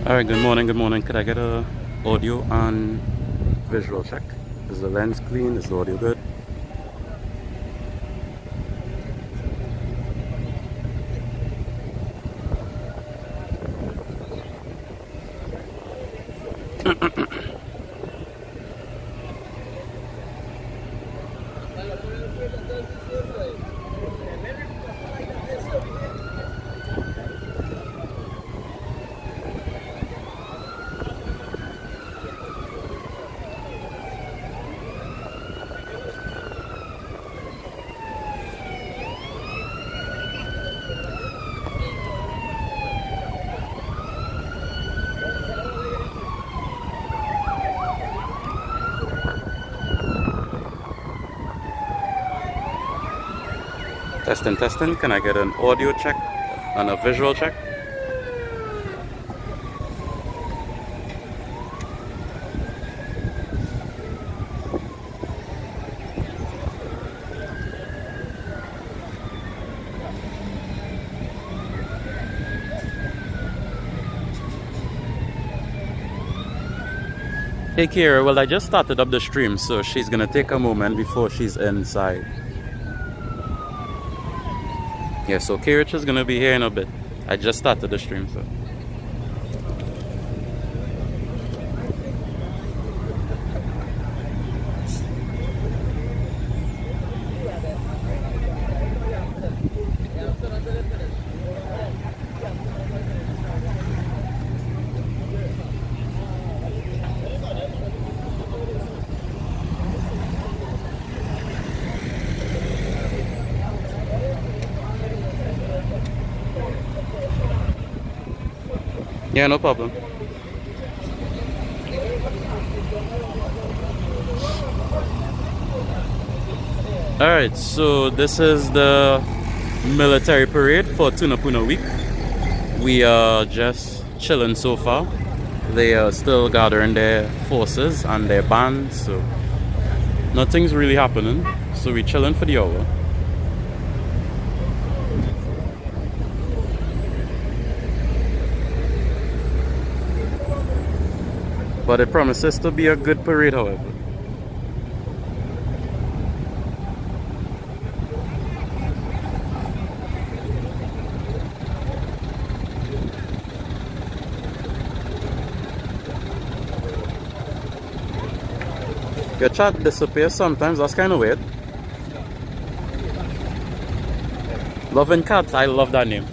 Alright, good morning, good morning. Could I get a audio and visual check? Is the lens clean? Is the audio good? Testing, testing. Can I get an audio check and a visual check? Hey Kira, well I just started up the stream, so she's gonna take a moment before she's inside. Yeah, so K-Rich is gonna be here in a bit. I just started the stream, so. Yeah, no problem. Alright, so this is the military parade for Tunapuna week. We are just chilling so far. They are still gathering their forces and their bands, so nothing's really happening. So we're chilling for the hour. But it promises to be a good parade, however. Your chat disappears sometimes, that's kind of weird. Loving Cats, I love that name.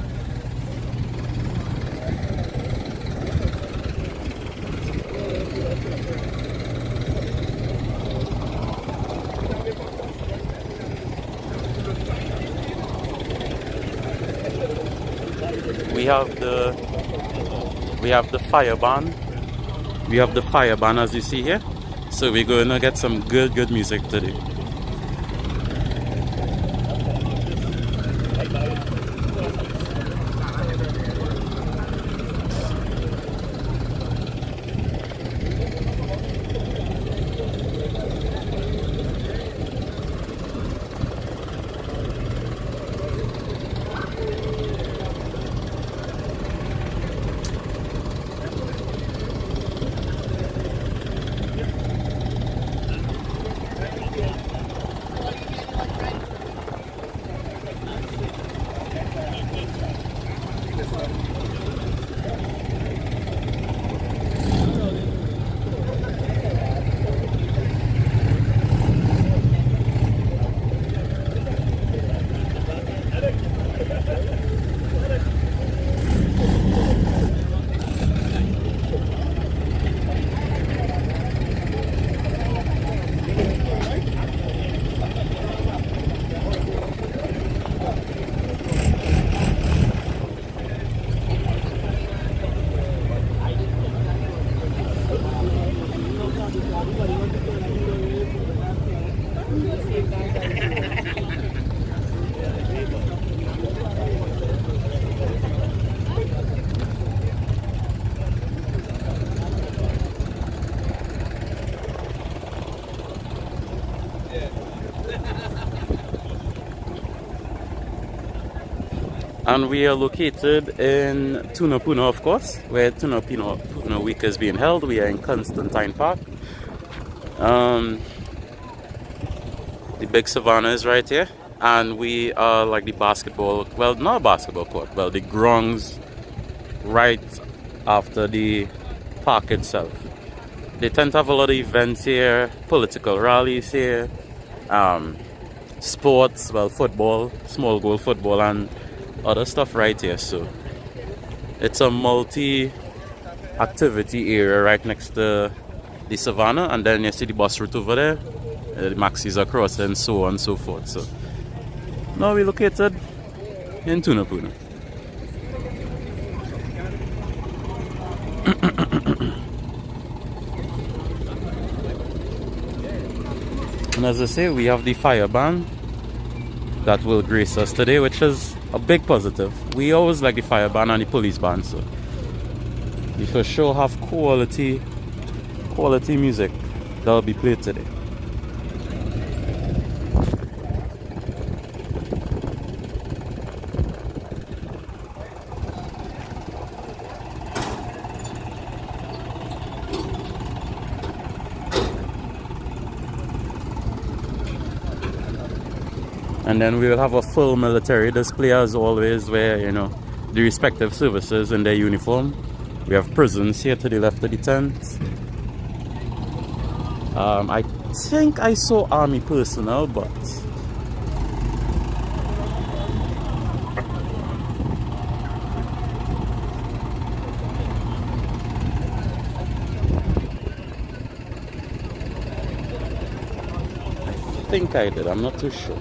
We have the fire band. We have the fire band as you see here. So we're going to get some good music today. And we are located in Tunapuna, of course, where Tunapuna Week is being held. We are in Constantine Park. The big savannah is right here. And we are like the basketball, well, not basketball court, well, the grounds right after the park itself. They tend to have a lot of events here, political rallies here, sports, well, football, small goal football, and other stuff right here. So it's a multi-activity area right next to the savannah, and then you see the bus route over there, the maxis across, and so on and so forth. So now we're located in Tunapuna. And as I say, we have the fire band that will grace us today, which is a big positive. We always like the fire band and the police band, so we for sure have quality music that will be played today. And then we will have a full military display as always, where, you know, the respective services in their uniform. We have prisons here to the left of the tents. I think I saw army personnel, but I think I did, I'm not too sure.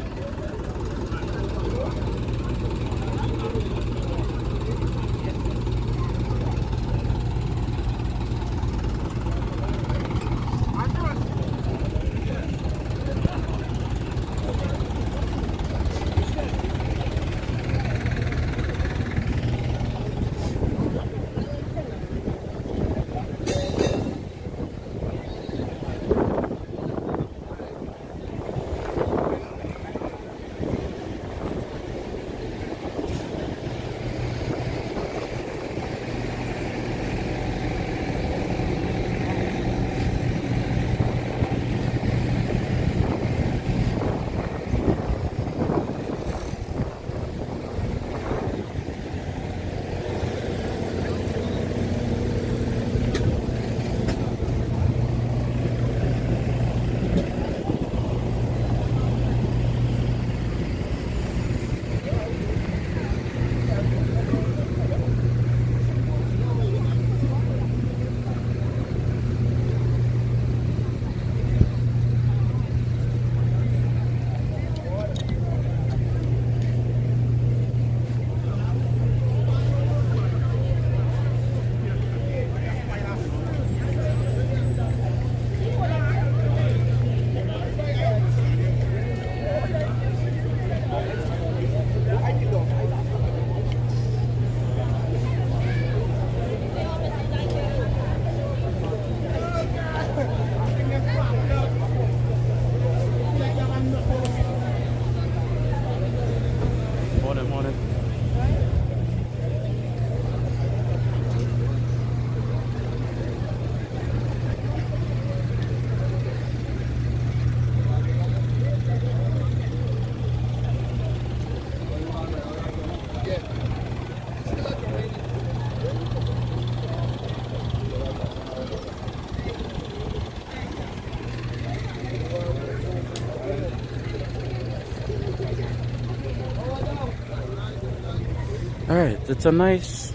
Alright, it's a nice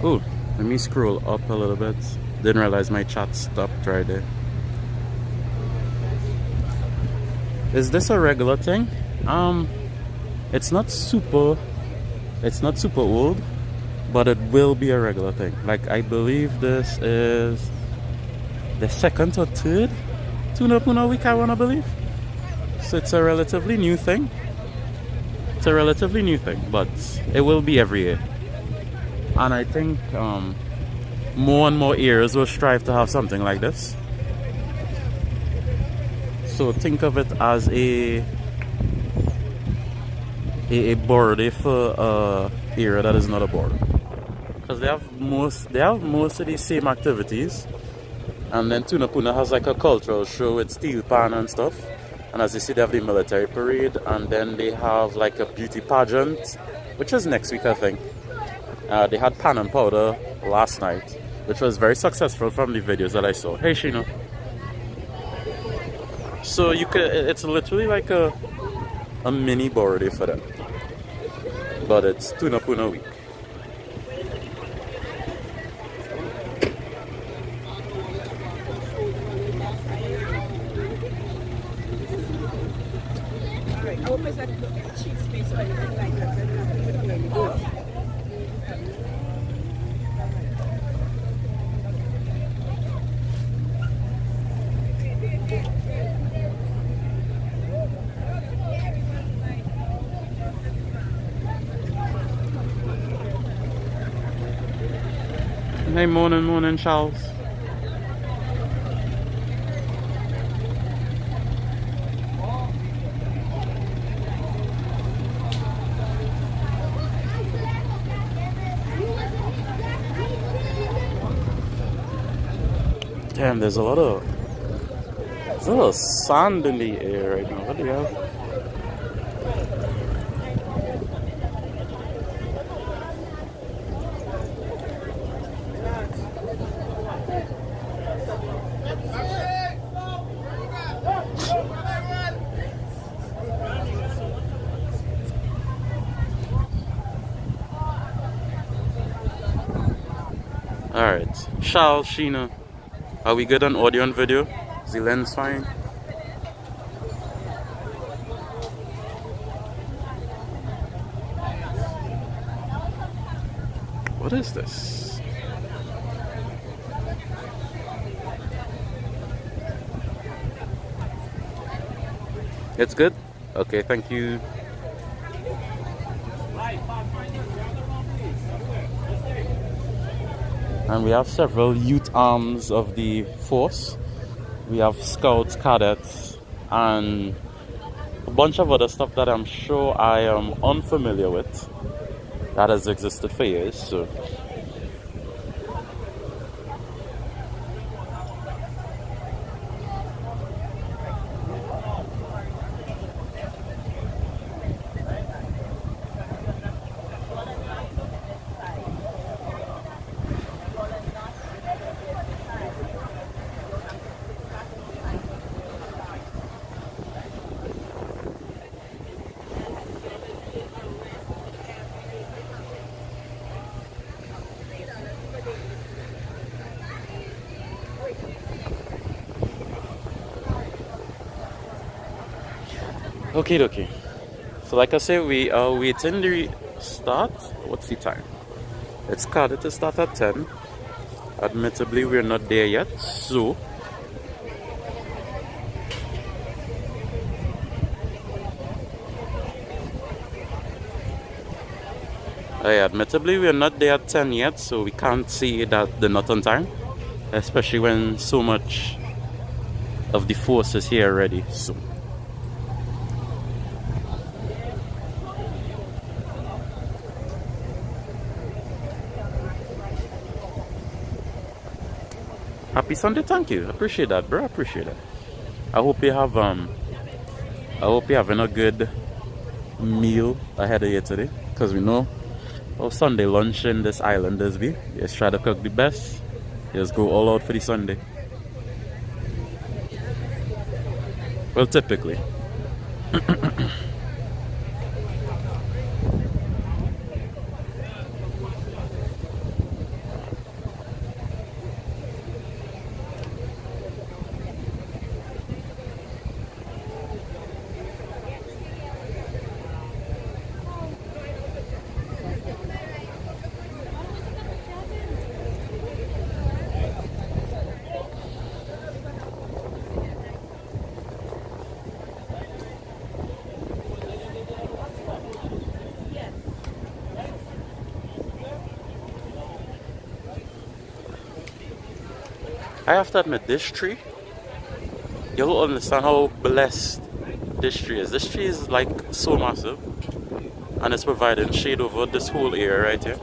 oh, let me scroll up a little bit. Didn't realize my chat stopped right there. Is this a regular thing? It's not super old, but it will be a regular thing. Like, I believe this is the second or third Tunapuna week, I wanna believe. So it's a relatively new thing. It's a relatively new thing, but it will be every year. And I think more and more areas will strive to have something like this. So think of it as a 𝗍𝗿𝗱𝗆 area that is not a border, because they have most of these same activities. And then Tunapuna has like a cultural show with steel pan and stuff. And as you see, they have the military parade, and then they have like a beauty pageant, which is next week, I think. They had pan and powder last night, which was very successful from the videos that I saw. Hey, Sheena. So you could, it's literally like a mini Border for them, but it's Tunapuna week. Hey, morning, Charles. Damn, there's a lot of sand in the air right now. What do you have? Alright, Charles, Sheena, are we good on audio and video? Is the lens fine? What is this? It's good? Okay, thank you. And we have several youth arms of the force. We have scouts, cadets, and a bunch of other stuff that I'm sure I am unfamiliar with, that has existed for years. So okay. So like I said, we are waiting the start. What's the time? It's scheduled to start at 10. Admittedly, we're not there yet, so admittedly we're not there at 10 yet, so we can't see that they're not on time, especially when so much of the force is here already. So happy Sunday, thank you. Appreciate that, bro. Appreciate it. I hope you have I hope you're having a good meal ahead of you today, because we know how Sunday lunch in this island is be. Just try to cook the best. Just go all out for the Sunday. Well, typically. I have to admit, this tree, you don't understand how blessed this tree is. This tree is like so massive, and it's providing shade over this whole area right here.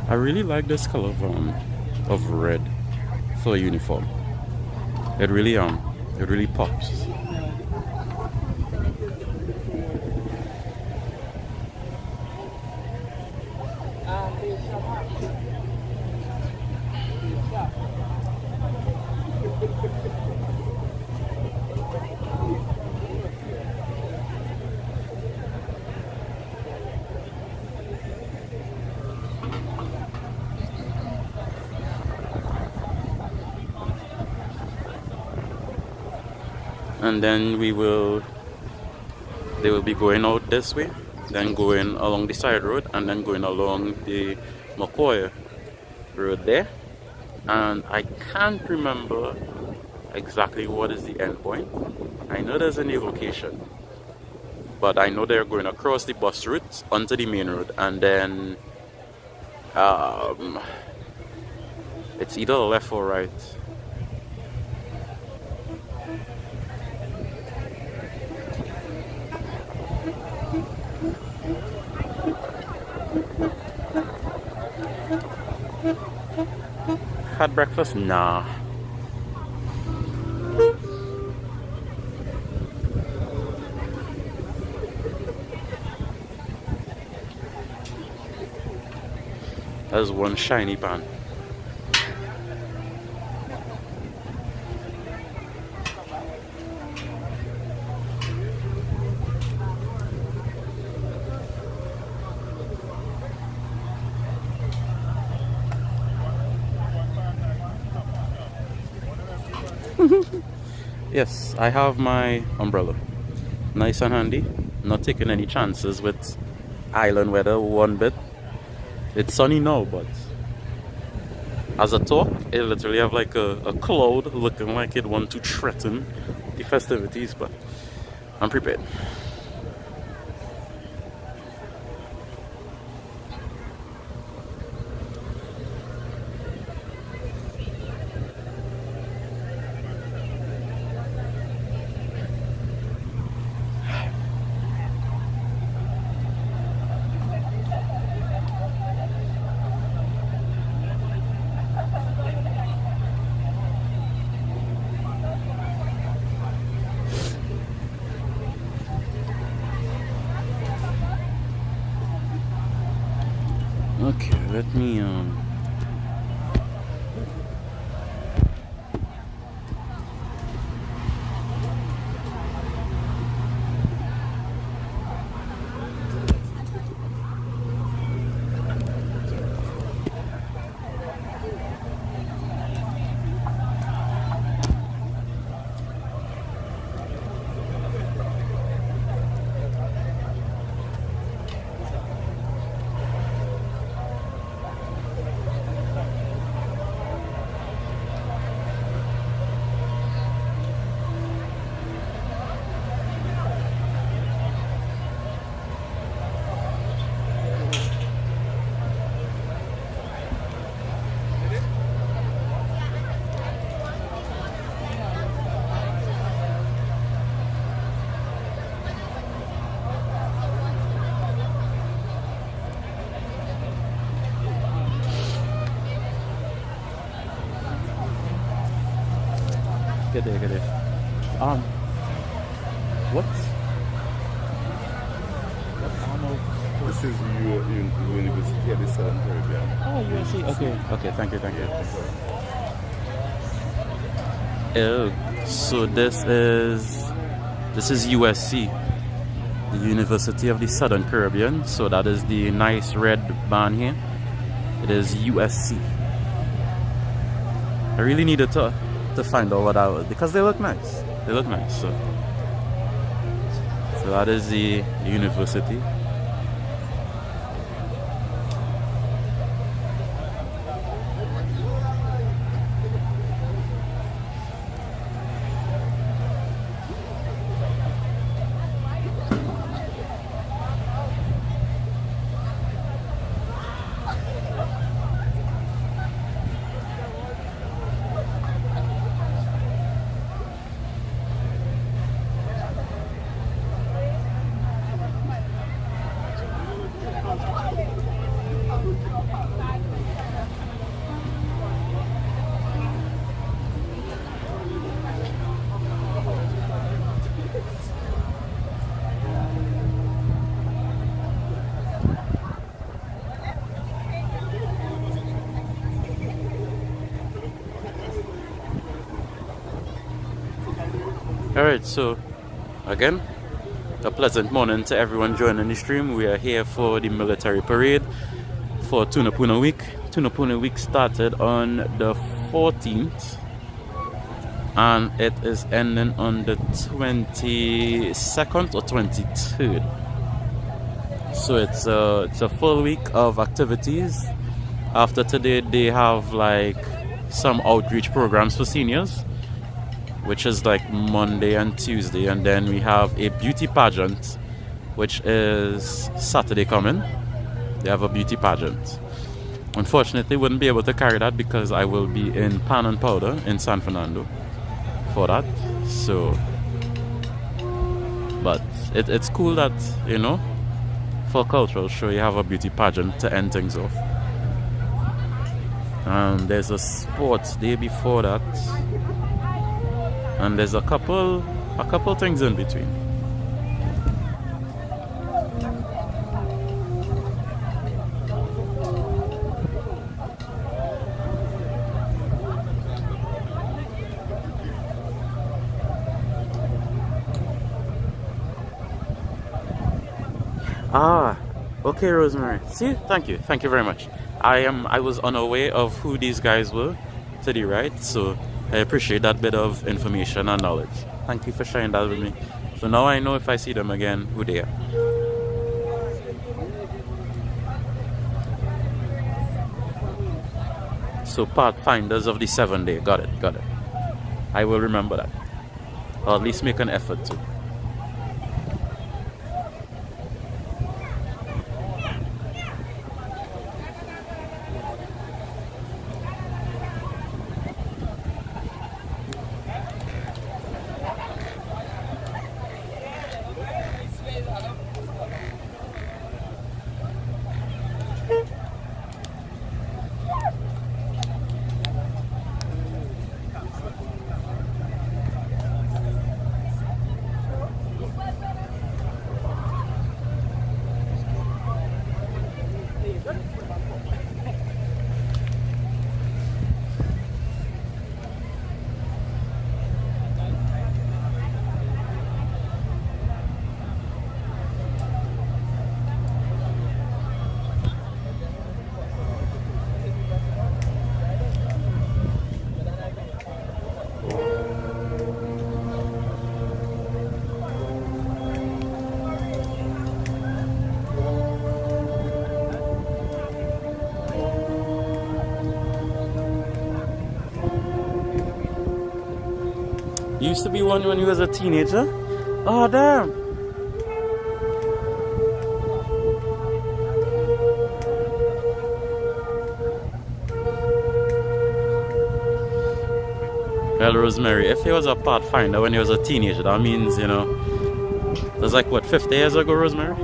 I really like this color of red for a uniform. It really pops. And then they will be going out this way, then going along the side road, and then going along the Macoya road there. And I can't remember exactly what is the end point. I know there's a new location, but I know they're going across the bus route onto the main road, and then it's either left or right. Had breakfast? Nah. There's one shiny pan. Yes, I have my umbrella. Nice and handy. Not taking any chances with island weather one bit. It's sunny now, but as I talk, it literally have like a cloud looking like it want to threaten the festivities, but I'm prepared. Okay, let me Good day, good day. What arm of... This is University of the Southern Caribbean. Oh, USC. Okay, okay, thank you, thank you. Oh, so this is USC, the University of the Southern Caribbean. So that is the nice red band here. It is USC. I really needed to find out what that was because they look nice. They look nice. So that is the university. Alright, so again, a pleasant morning to everyone joining the stream. We are here for the military parade for Tunapuna Week. Tunapuna Week started on the 14th and it is ending on the 22nd or 23rd. So it's a full week of activities. After today, they have like some outreach programs for seniors, which is like Monday and Tuesday, and then we have a beauty pageant, which is Saturday coming. They have a beauty pageant. Unfortunately, wouldn't be able to carry that because I will be in Pan and Powder in San Fernando for that. So, but it's cool that, you know, for cultural show you have a beauty pageant to end things off. And there's a sports day before that. And there's a couple things in between. Okay, Rosemary. See, thank you very much. I was unaware of who these guys were to the right, so I appreciate that bit of information and knowledge. Thank you for sharing that with me. So now I know if I see them again, who they are. So pathfinders of the 7th day. Got it. I will remember that. Or at least make an effort to. You used to be one when you was a teenager? Oh, damn. Well, Rosemary, if he was a pathfinder when he was a teenager, that means, you know, that's like, what, 50 years ago, Rosemary?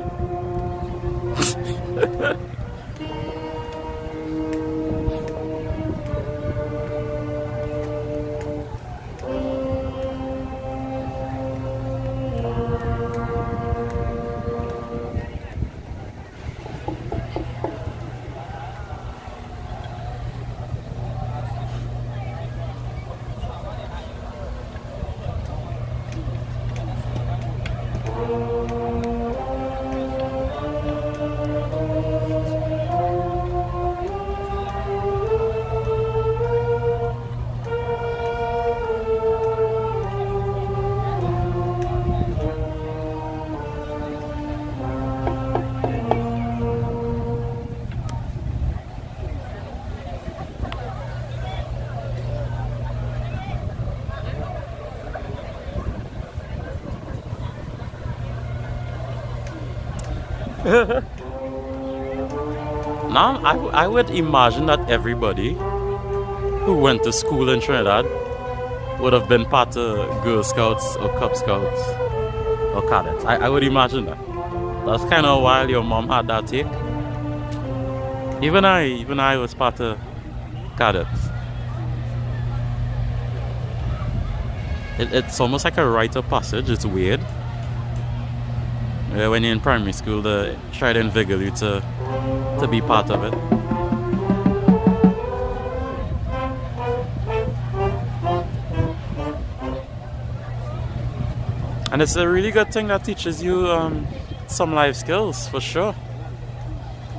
Now, I would imagine that everybody who went to school in Trinidad would have been part of Girl Scouts or Cub Scouts or Cadets. I would imagine that. That's kind of why your mom had that take. Even I was part of Cadets. It's almost like a rite of passage. It's weird. When you're in primary school, they try to invigorate you to be part of it. And it's a really good thing that teaches you some life skills, for sure.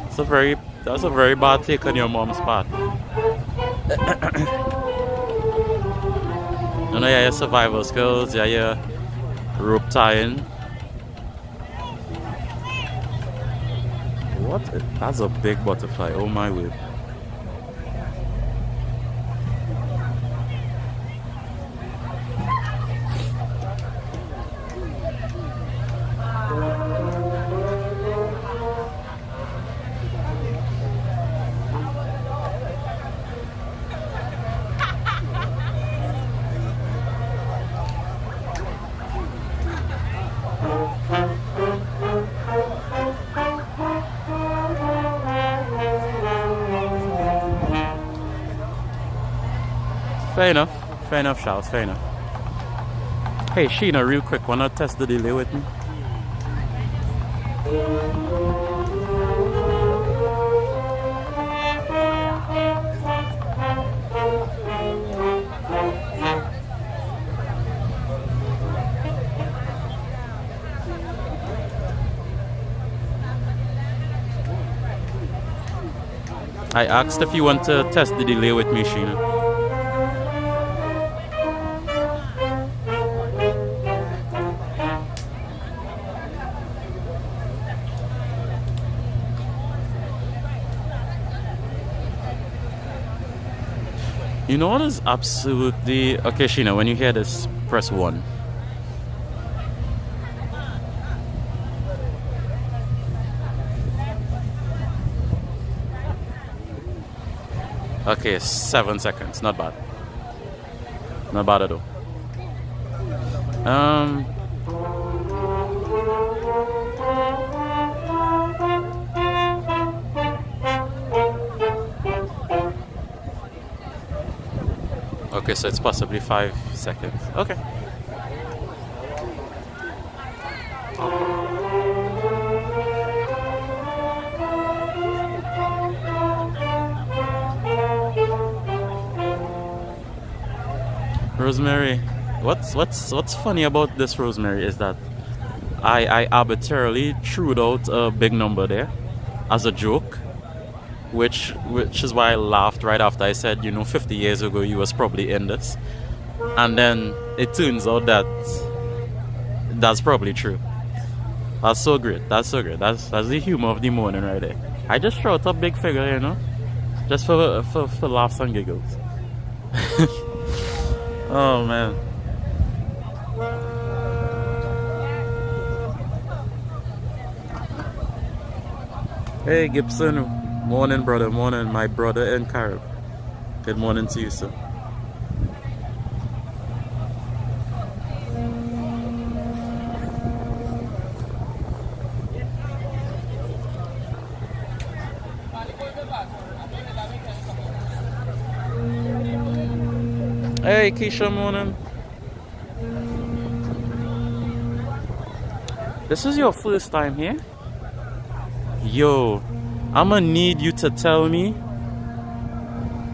That's a very bad take on your mom's part. You know, yeah, your survival skills, yeah, your rope tying. What? That's a big butterfly. Oh my word. Fair enough, Charles, fair enough. Hey, Sheena, real quick, wanna test the delay with me? I asked if you want to test the delay with me, Sheena. You know what is absolutely... Okay, Sheena, when you hear this, press 1. Okay, 7 seconds. Not bad. Not bad at all. Okay, so it's possibly 5 seconds. Okay. Rosemary, what's funny about this, Rosemary, is that I arbitrarily threw out a big number there as a joke, which is why I laughed right after I said, you know, 50 years ago you was probably in this, and then it turns out that that's probably true. That's so great. That's so great. That's the humor of the morning right there. I just threw out a big figure, you know, just for laughs and giggles. Oh man. Hey Gibson, morning brother, morning my brother in Carib. Good morning to you, sir. Hey Keisha, morning. This is your first time here? Yo, I'ma need you to tell me,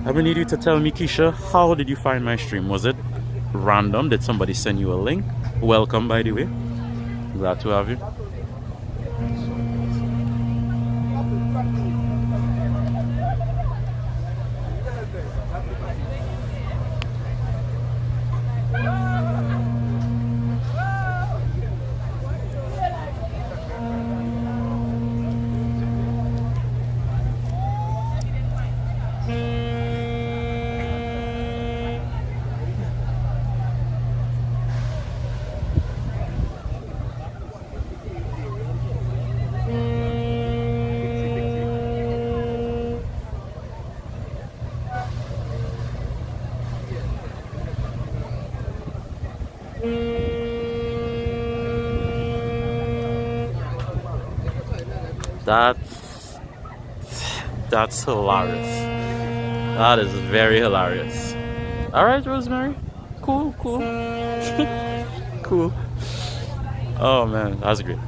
Keisha, how did you find my stream? Was it random? Did somebody send you a link? Welcome, by the way. Glad to have you. That's hilarious. That is very hilarious. Alright, Rosemary. Cool. Cool. Oh man, that's great.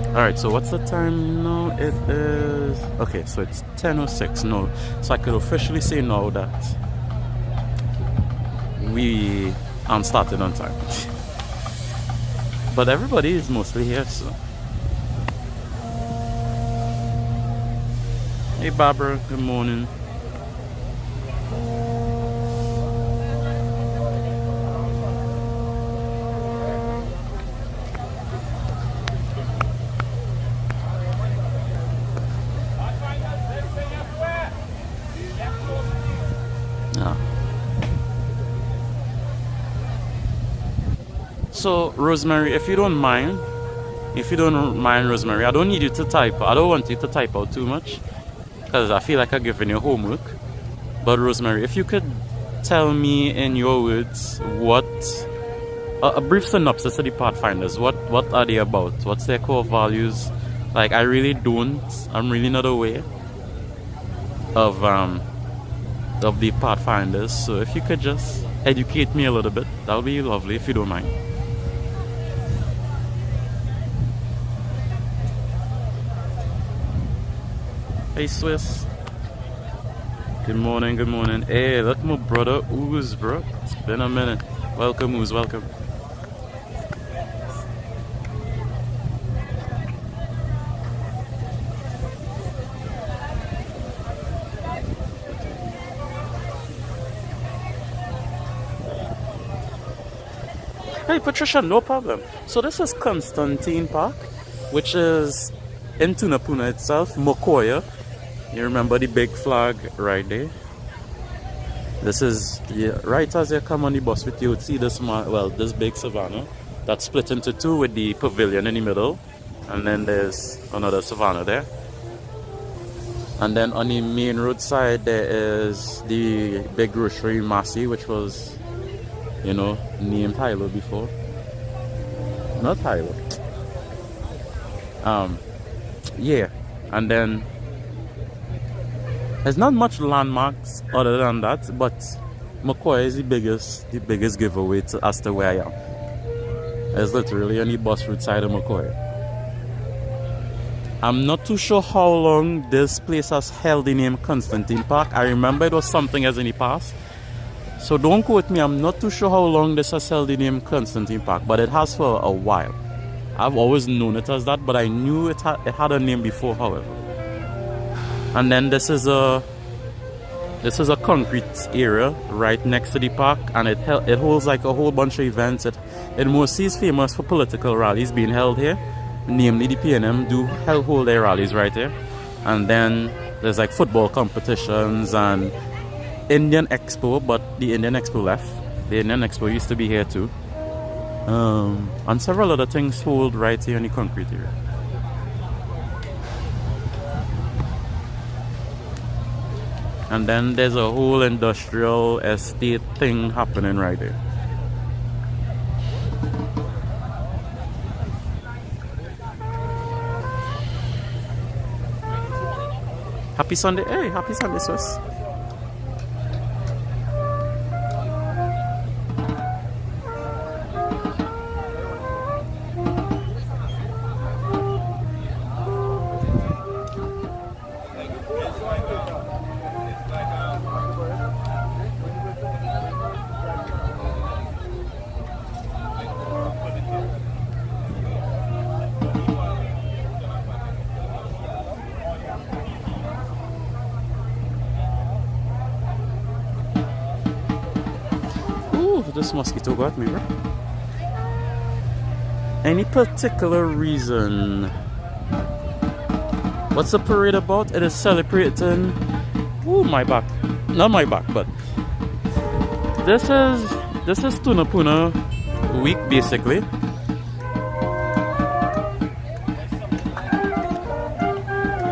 Alright, so what's the time now? It is... Okay, so it's 10:06 now. So I could officially say now that we aren't started on time. But everybody is mostly here, so... Hey Barbara, good morning. So Rosemary, if you don't mind, Rosemary, I don't need you to type. I don't want you to type out too much because I feel like I'm giving you homework. But Rosemary, if you could tell me in your words what a brief synopsis of the Pathfinders. What are they about? What's their core values? Like I'm really not aware of the Pathfinders. So if you could just educate me a little bit, that would be lovely if you don't mind. Hey Swiss. Good morning. Hey, look my brother Ooze, bro. It's been a minute. Welcome Ooze, welcome. Hey Patricia, no problem. So this is Constantine Park, which is in Tunapuna itself, Macoya. You remember the big flag right there? This is, right as you come on the bus with you would see this big savanna that's split into two with the pavilion in the middle, and then there's another savanna there. And then on the main road side there is the big grocery Massey, which was, you know, named 𝗨𝗨 before. Not 𝗨𝗨. Yeah, and then there's not much landmarks other than that, but Macoya is the biggest giveaway as to where I am. It's literally on the bus route side of Macoya. I'm not too sure how long this place has held the name Constantine Park. I remember it was something as in the past. So don't quote me, I'm not too sure how long this has held the name Constantine Park, but it has for a while. I've always known it as that, but I knew it had a name before, however. And then this is a concrete area right next to the park, and it holds like a whole bunch of events. It mostly is famous for political rallies being held here, namely the PNM do hold their rallies right here. And then there's like football competitions and Indian Expo, but the Indian Expo left. The Indian Expo used to be here too. And several other things hold right here in the concrete area. And then there's a whole industrial estate thing happening right there. Happy Sunday. Hey, happy Sunday, sis. This mosquito got me, bro. Any particular reason? What's the parade about? It is celebrating... Ooh, my back. not my back, but this is Tunapuna week basically.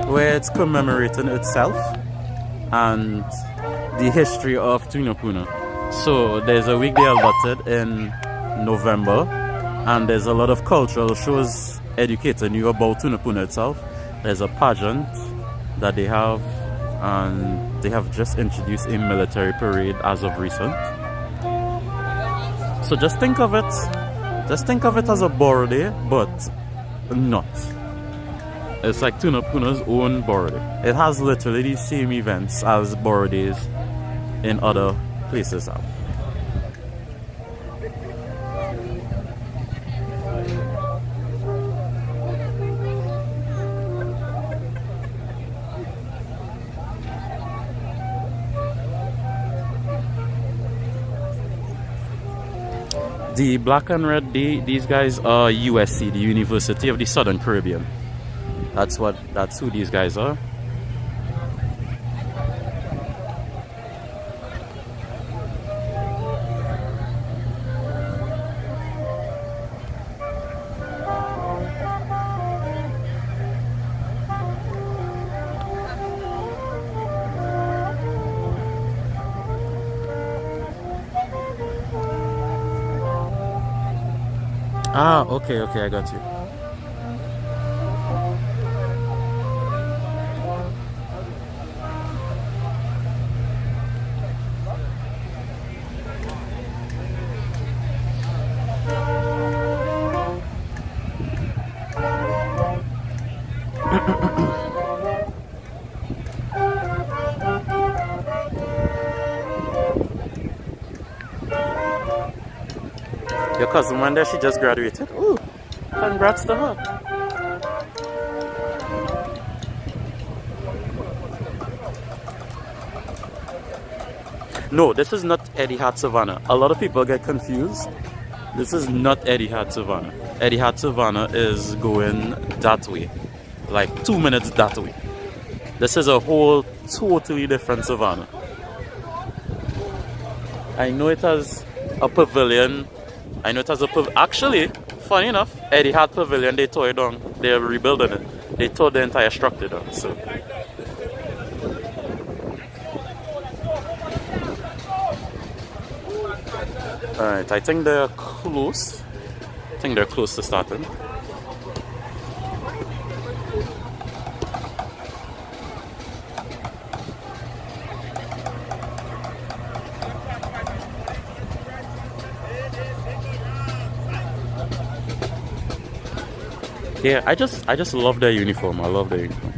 Where it's commemorating itself and the history of Tunapuna. So there's a week they allotted in November, and there's a lot of cultural shows educating you about Tunapuna itself. There's a pageant that they have, and they have just introduced a military parade as of recent. So just think of it as a borrow day, but not. It's like Tunapuna's own borrow day. It has literally the same events as borrow days in other places have. The black and red, these guys are USC, the University of the Southern Caribbean. That's who these guys are. Ah, okay, I got you. Your cousin one there, she just graduated. Ooh, congrats to her. No, this is not 𝗬𝗿𝗱𝗏𝗏. A lot of people get confused. This is not 𝗬𝗿𝗱𝗏𝗏. 𝗬𝗏𝗏𝗏 is going that way, like 2 minutes that way. This is a whole totally different savannah. I know it has a pavilion. Actually, funny enough, 𝗬𝗏𝗏𝗏 Pavilion, they tore it down. They're rebuilding it. They tore the entire structure down. So. Alright, I think they're close. To starting. Yeah, I just love their uniform. I love their uniform.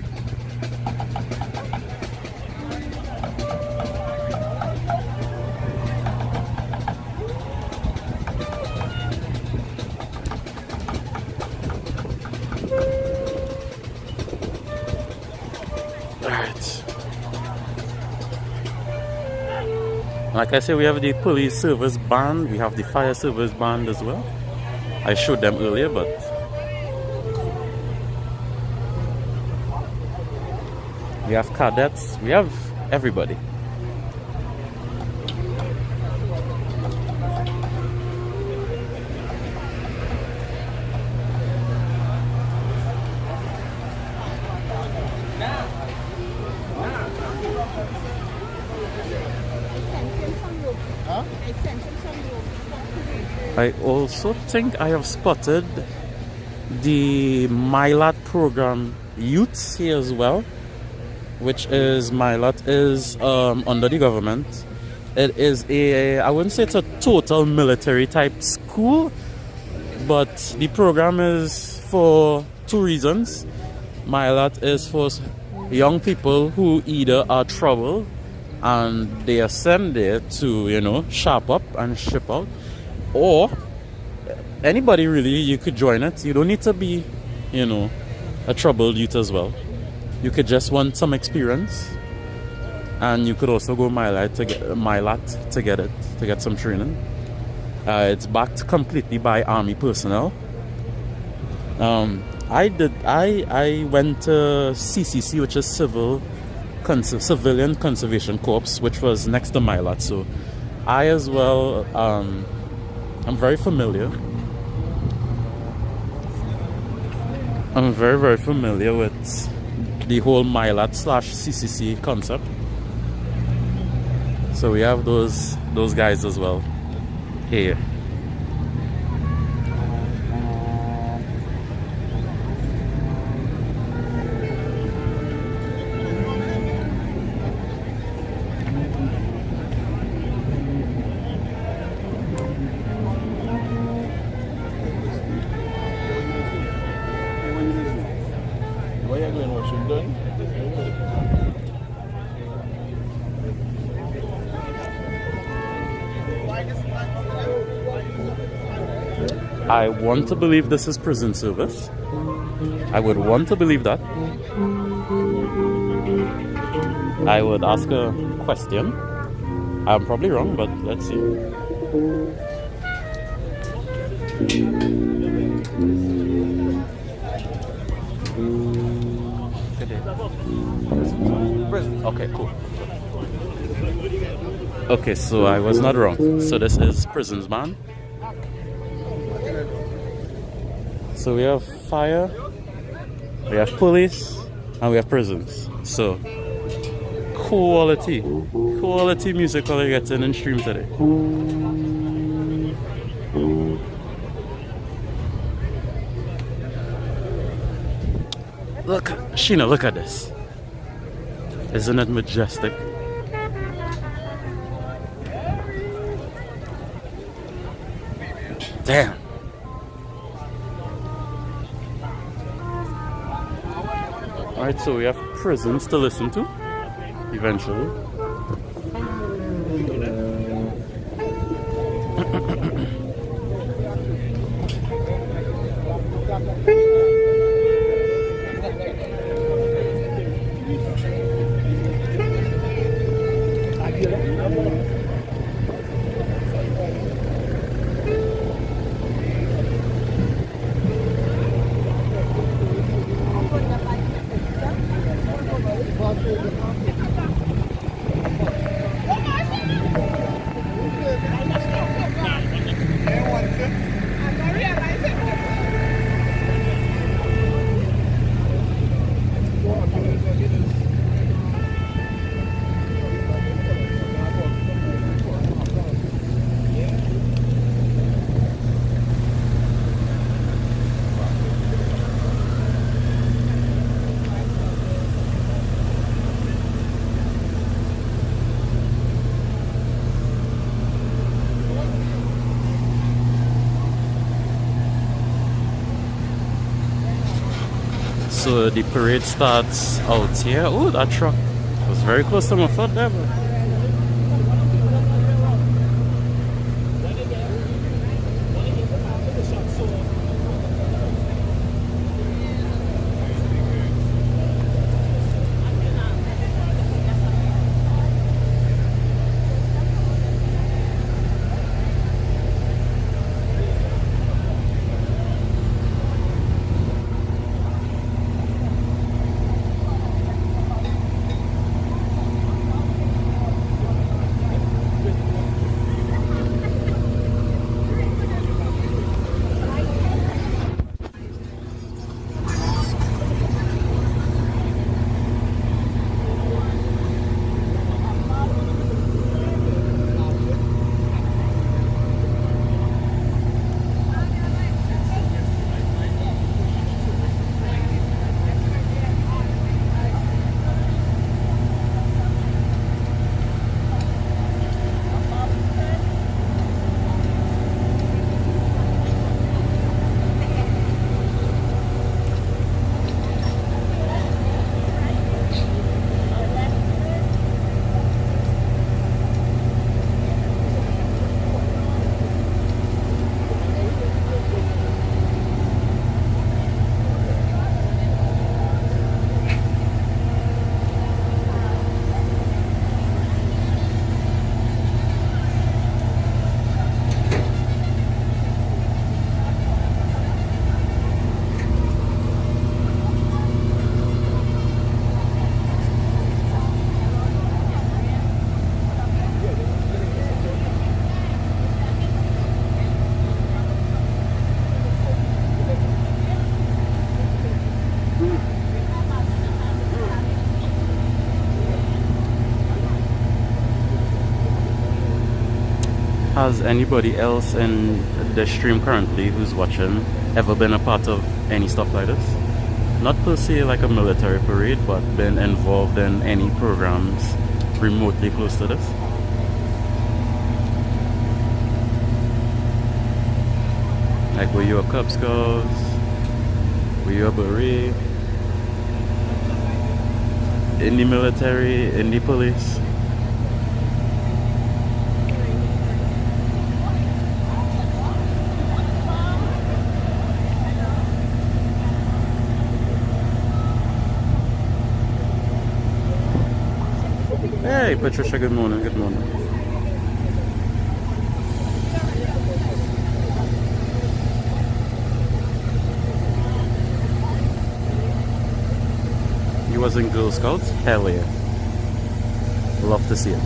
Alright. Like I said, we have the police service band, we have the fire service band as well. I showed them earlier, but we have cadets, we have everybody. I also think I have spotted the 𝗦𝘂𝗍𝗏𝗏 program youths here as well, which is 𝗦𝘂𝗍𝗏 is under the government. It is I wouldn't say it's a total military type school, but the program is for two reasons. 𝗦𝘂𝗍𝗏 is for young people who either are troubled and they are sent there to, you know, sharp up and ship out, or anybody really, you could join it. You don't need to be, you know, a troubled youth as well. You could just want some experience, and you could also go 𝗦𝘂𝗍𝗏 to get some training. It's backed completely by army personnel. I went to CCC, which is Civil Civilian Conservation Corps, which was next to Milat. So I as well, I'm very familiar. I'm very, very familiar with the whole Milat / CCC concept. So we have those guys as well here. Where are you going, Washington? I want to believe this is prison service. I would want to believe that. I would ask a question. I'm probably wrong, but let's see. Okay, cool. Okay, so I was not wrong. So this is prisons, man. So we have fire, we have police, and we have prisons. So quality music while you're getting in stream today. Look, Sheena, look at this. Isn't it majestic? Damn. Alright, so we have prisons to listen to eventually. So the parade starts out here. Oh, that truck was very close to my foot there. Has anybody else in the stream currently who's watching ever been a part of any stuff like this? Not per se like a military parade, but been involved in any programs remotely close to this? Like, were you a Cub Scouts? Were you a beret? In the military? In the police? Hey Patricia, good morning, good morning. You was in Girl Scouts? Hell yeah. Love to see it.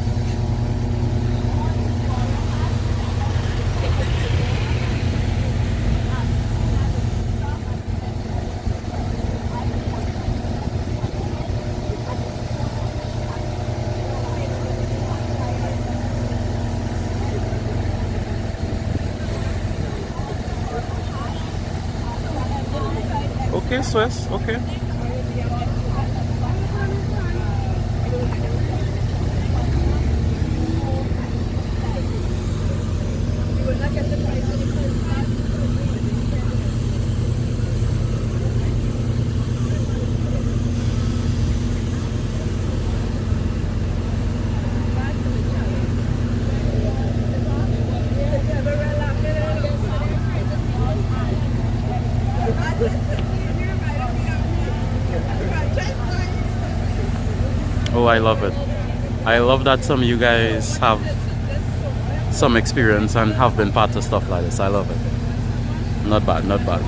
Okay, Swiss, okay. Oh, I love it. I love that some of you guys have some experience and have been part of stuff like this. I love it. Not bad, not bad.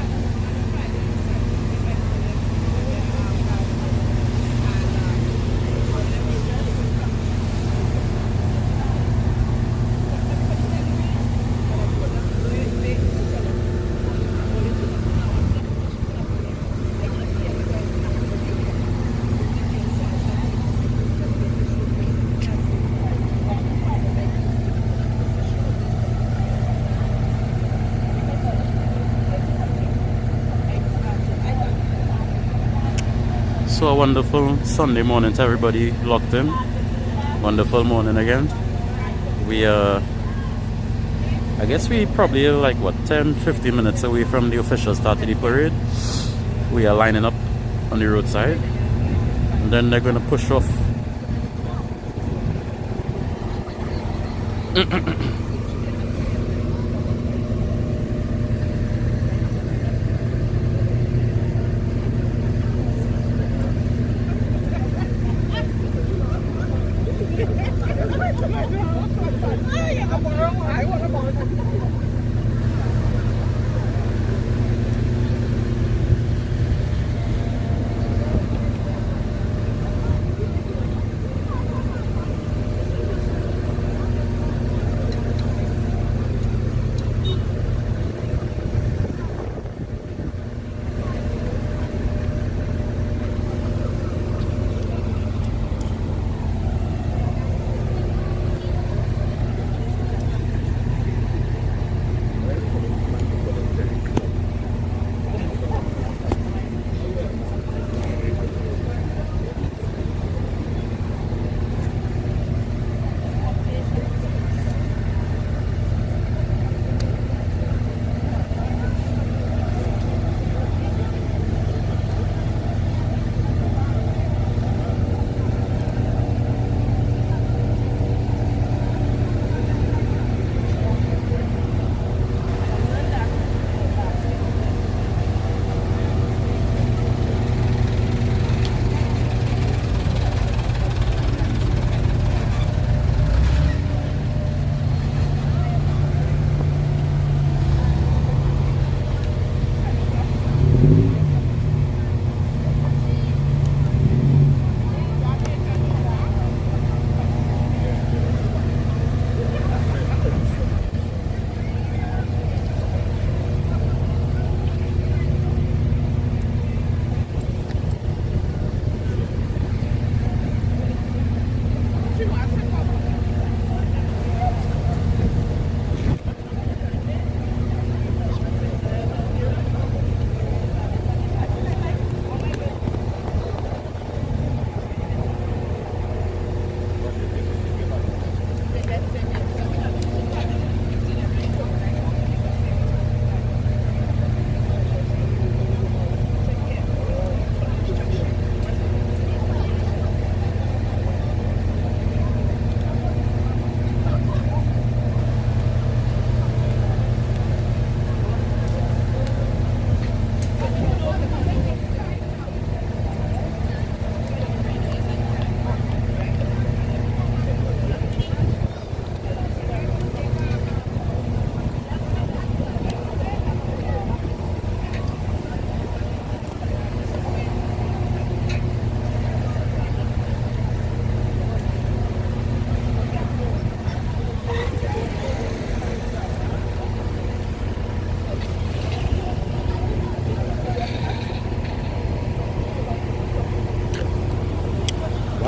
So a wonderful Sunday morning to everybody locked in. Wonderful morning again. We I guess we probably like what 10-15 minutes away from the official start of the parade. We are lining up on the roadside and then they're gonna push off.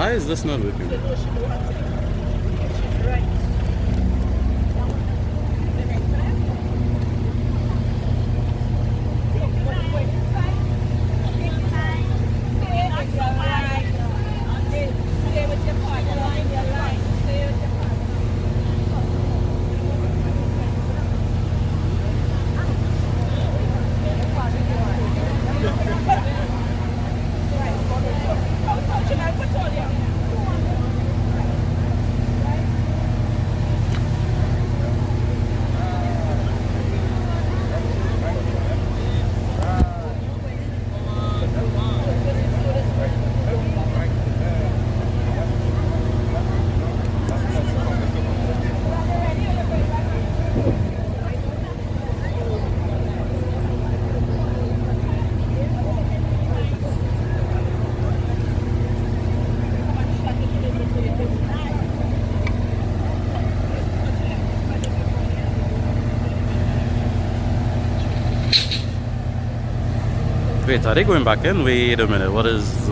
Why is this not working? Wait, are they going back in? Wait a minute. What is?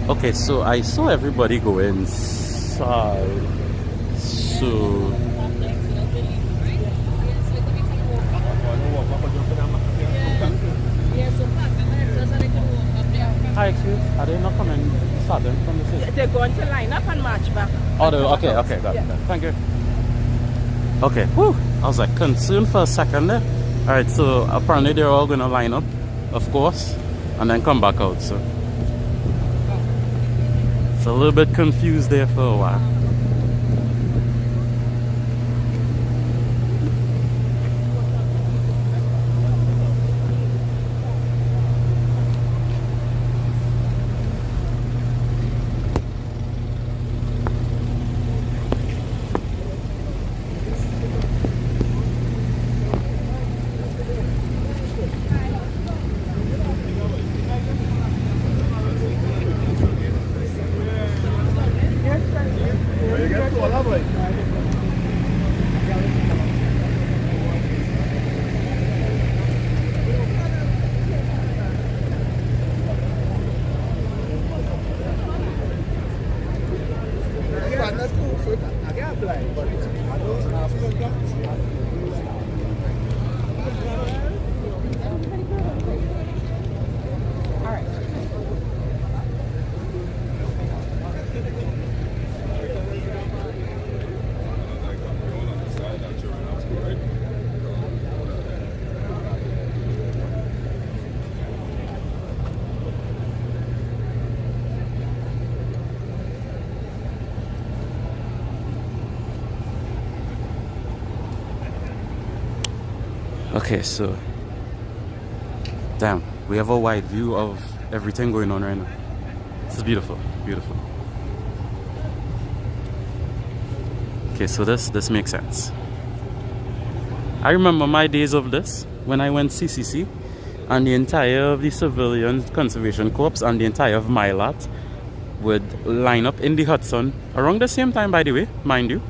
Okay, so I saw everybody go inside. So hi, excuse. Are they not coming southern from the city? They're going to line up and march back. Oh, okay, got it. Thank you. Okay, whew. I was like concerned for a second there. Alright, so apparently they're all gonna line up, of course, and then come back out. So it's a little bit confused there for a while. Okay, so damn, we have a wide view of everything going on right now. This is beautiful, beautiful. Okay, so this makes sense. I remember my days of this when I went CCC, and the entire of the Civilian Conservation Corps and the entire of 𝗲𝗍𝗏 would line up in the Hudson around the same time, by the way, mind you,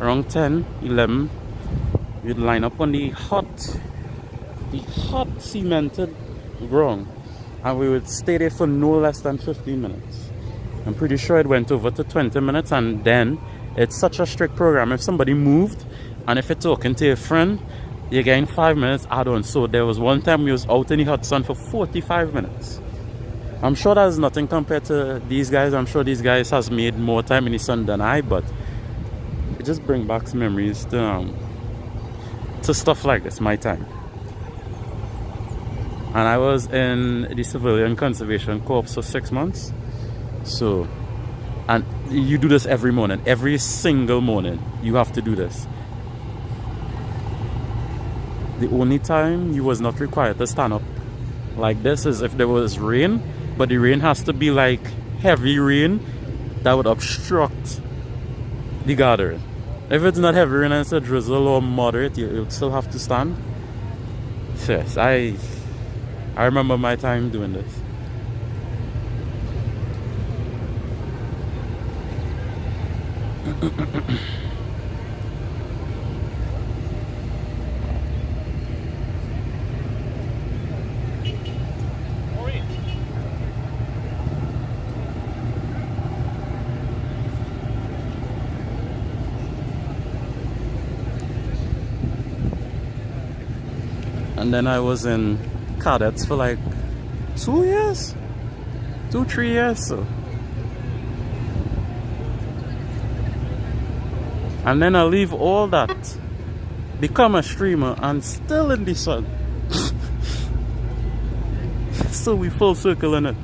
around 10, 11. We'd line up on the hot cemented ground, and we would stay there for no less than 15 minutes. I'm pretty sure it went over to 20 minutes, and then it's such a strict program. If somebody moved, and if you're talking to a friend, you're getting 5 minutes add-on. So there was one time we was out in the hot sun for 45 minutes. I'm sure that's nothing compared to these guys. I'm sure these guys has made more time in the sun than I, but it just brings back some memories to stuff like this, my time. And I was in the Civilian Conservation Corps for 6 months. So, and you do this every morning, every single morning. You have to do this. The only time you was not required to stand up like this is if there was rain, but the rain has to be like heavy rain that would obstruct the gathering. If it's not heavy rain and it's a drizzle or moderate, you still have to stand. Yes, I remember my time doing this. And then I was in cadets for like 2 years, 3 years. So. And then I leave all that, become a streamer, and still in the sun. So we full circle in it.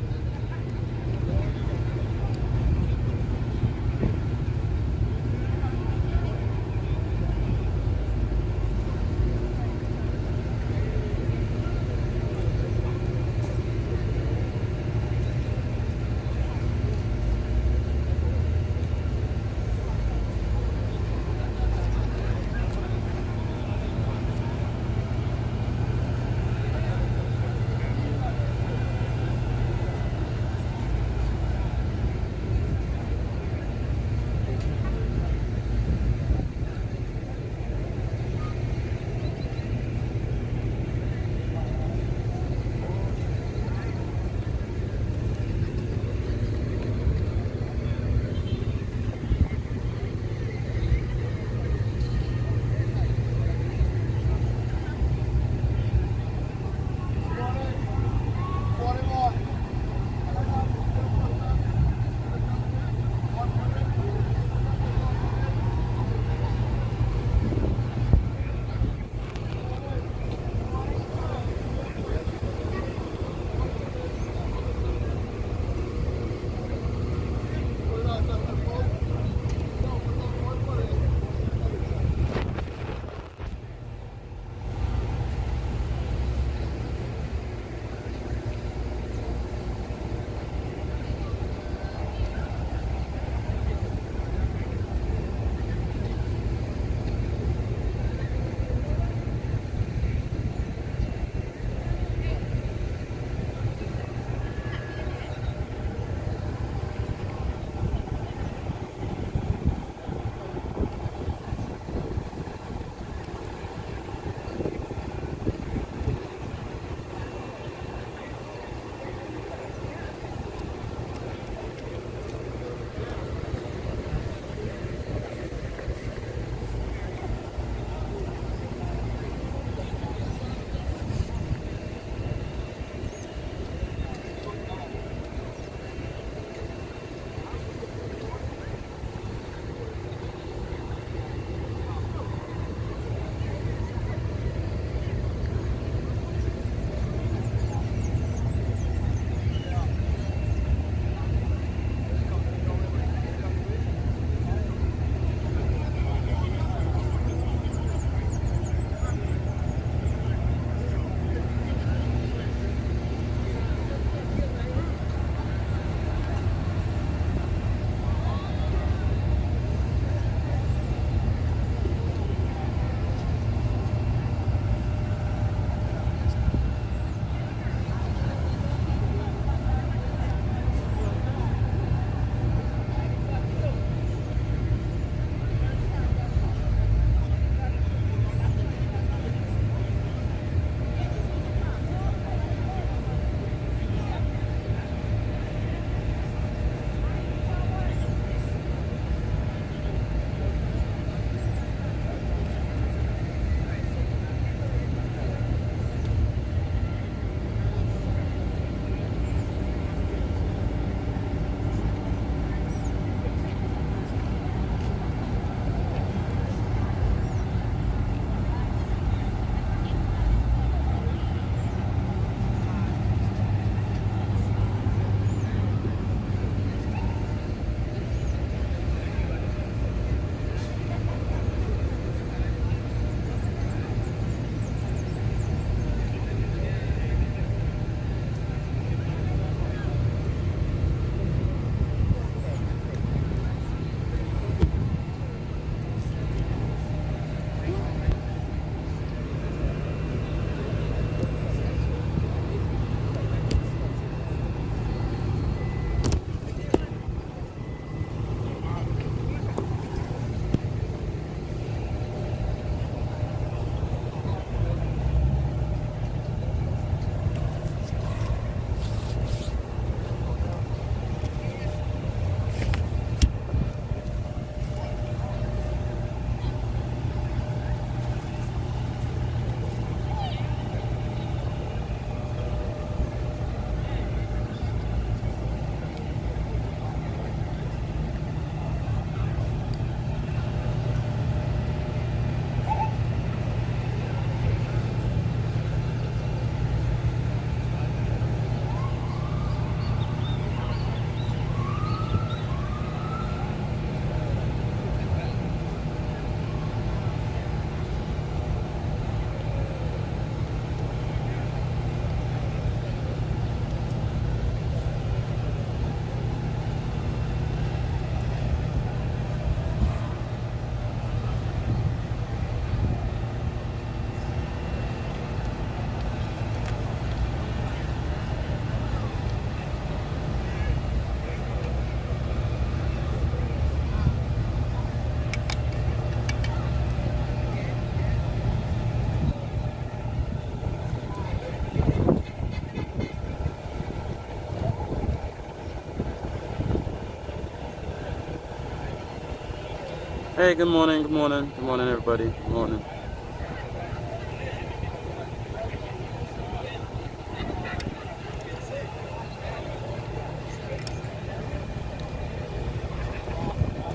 Hey, good morning, good morning, good morning, everybody. Good morning.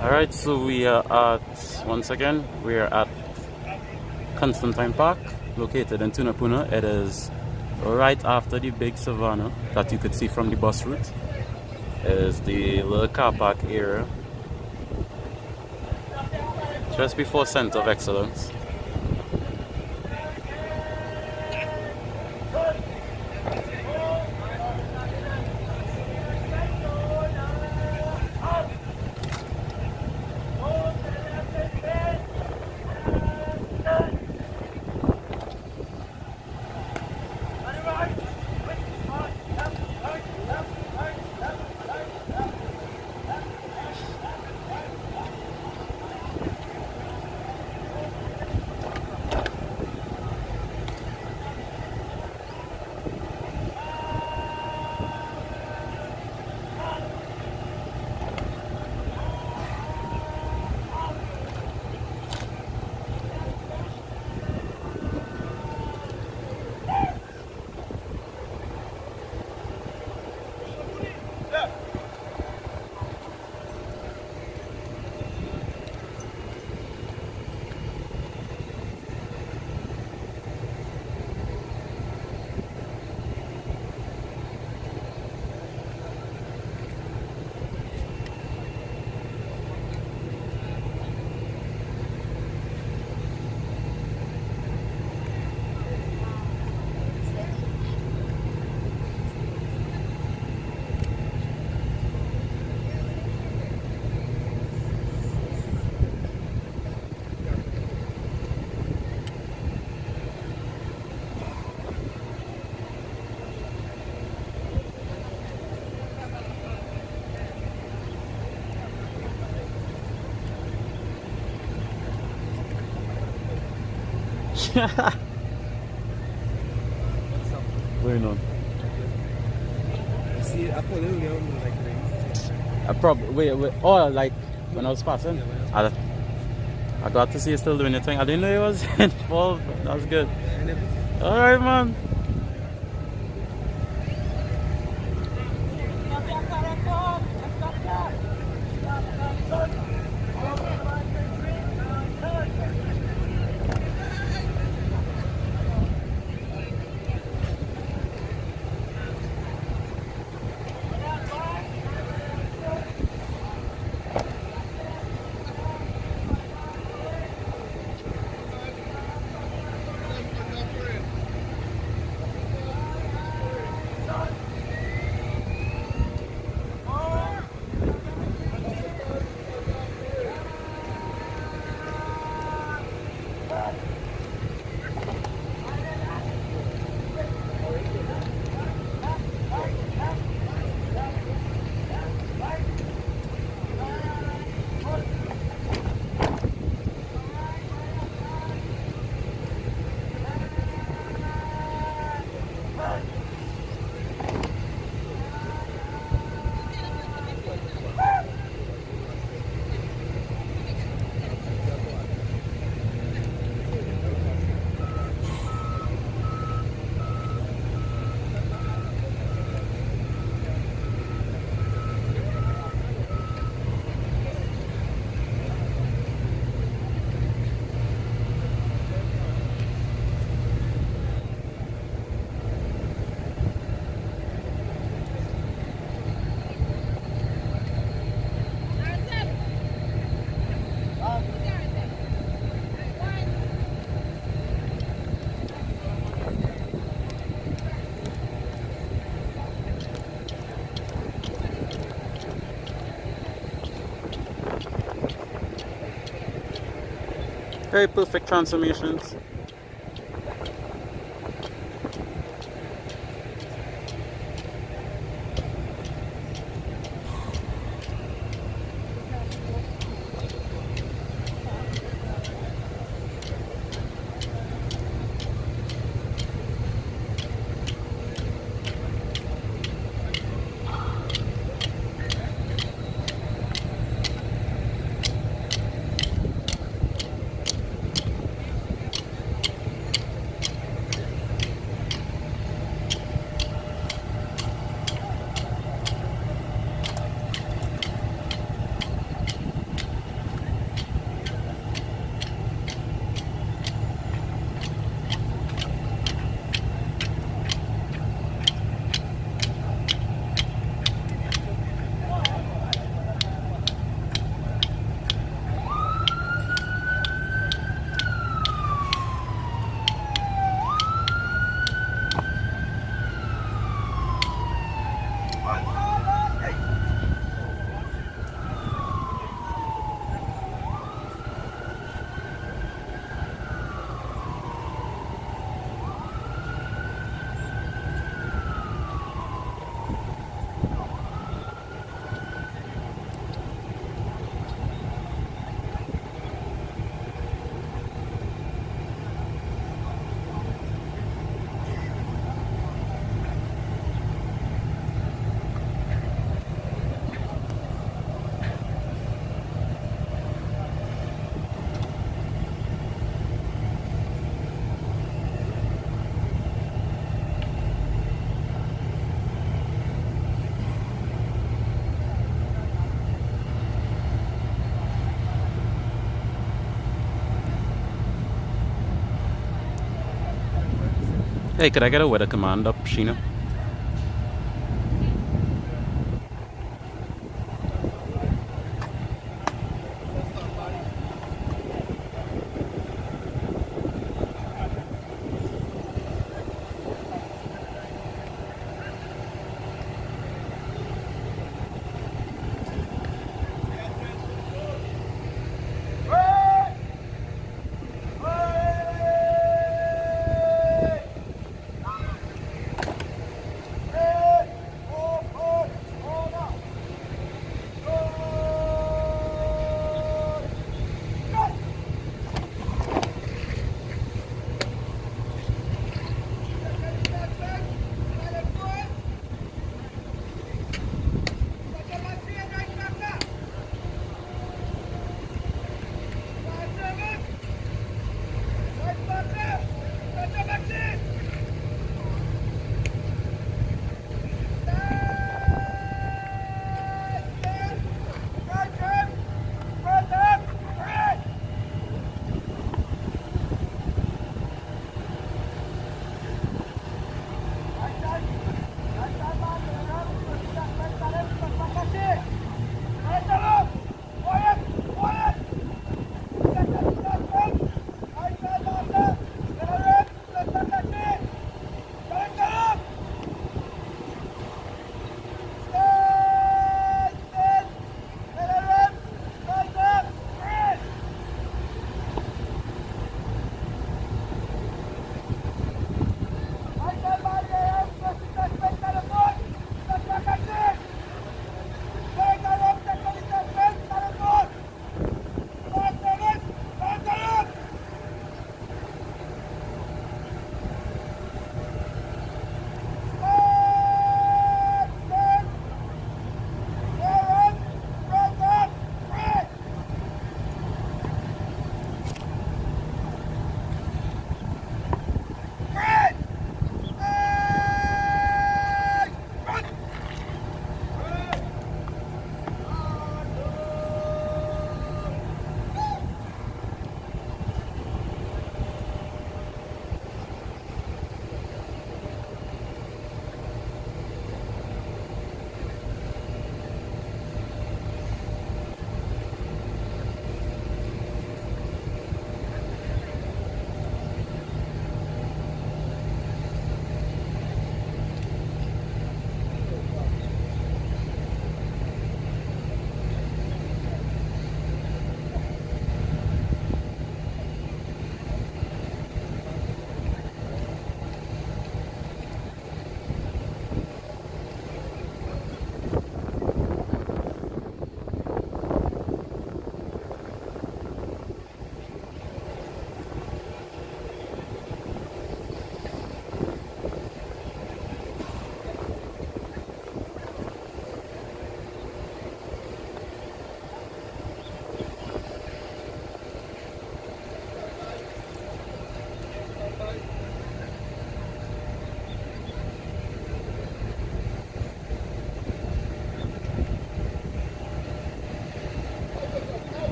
Alright, so we are once again, we are at Constantine Park, located in Tunapuna. It is right after the big savanna that you could see from the bus route. It is the little car park area, just before Center of Excellence. Going on. See, I put it on like I probably wait. Oh, like when I was passing, I got to see you still doing your thing. I didn't know it was involved. That was good. All right, man. Very perfect transformations. Hey, could I get a weather command up, Sheena?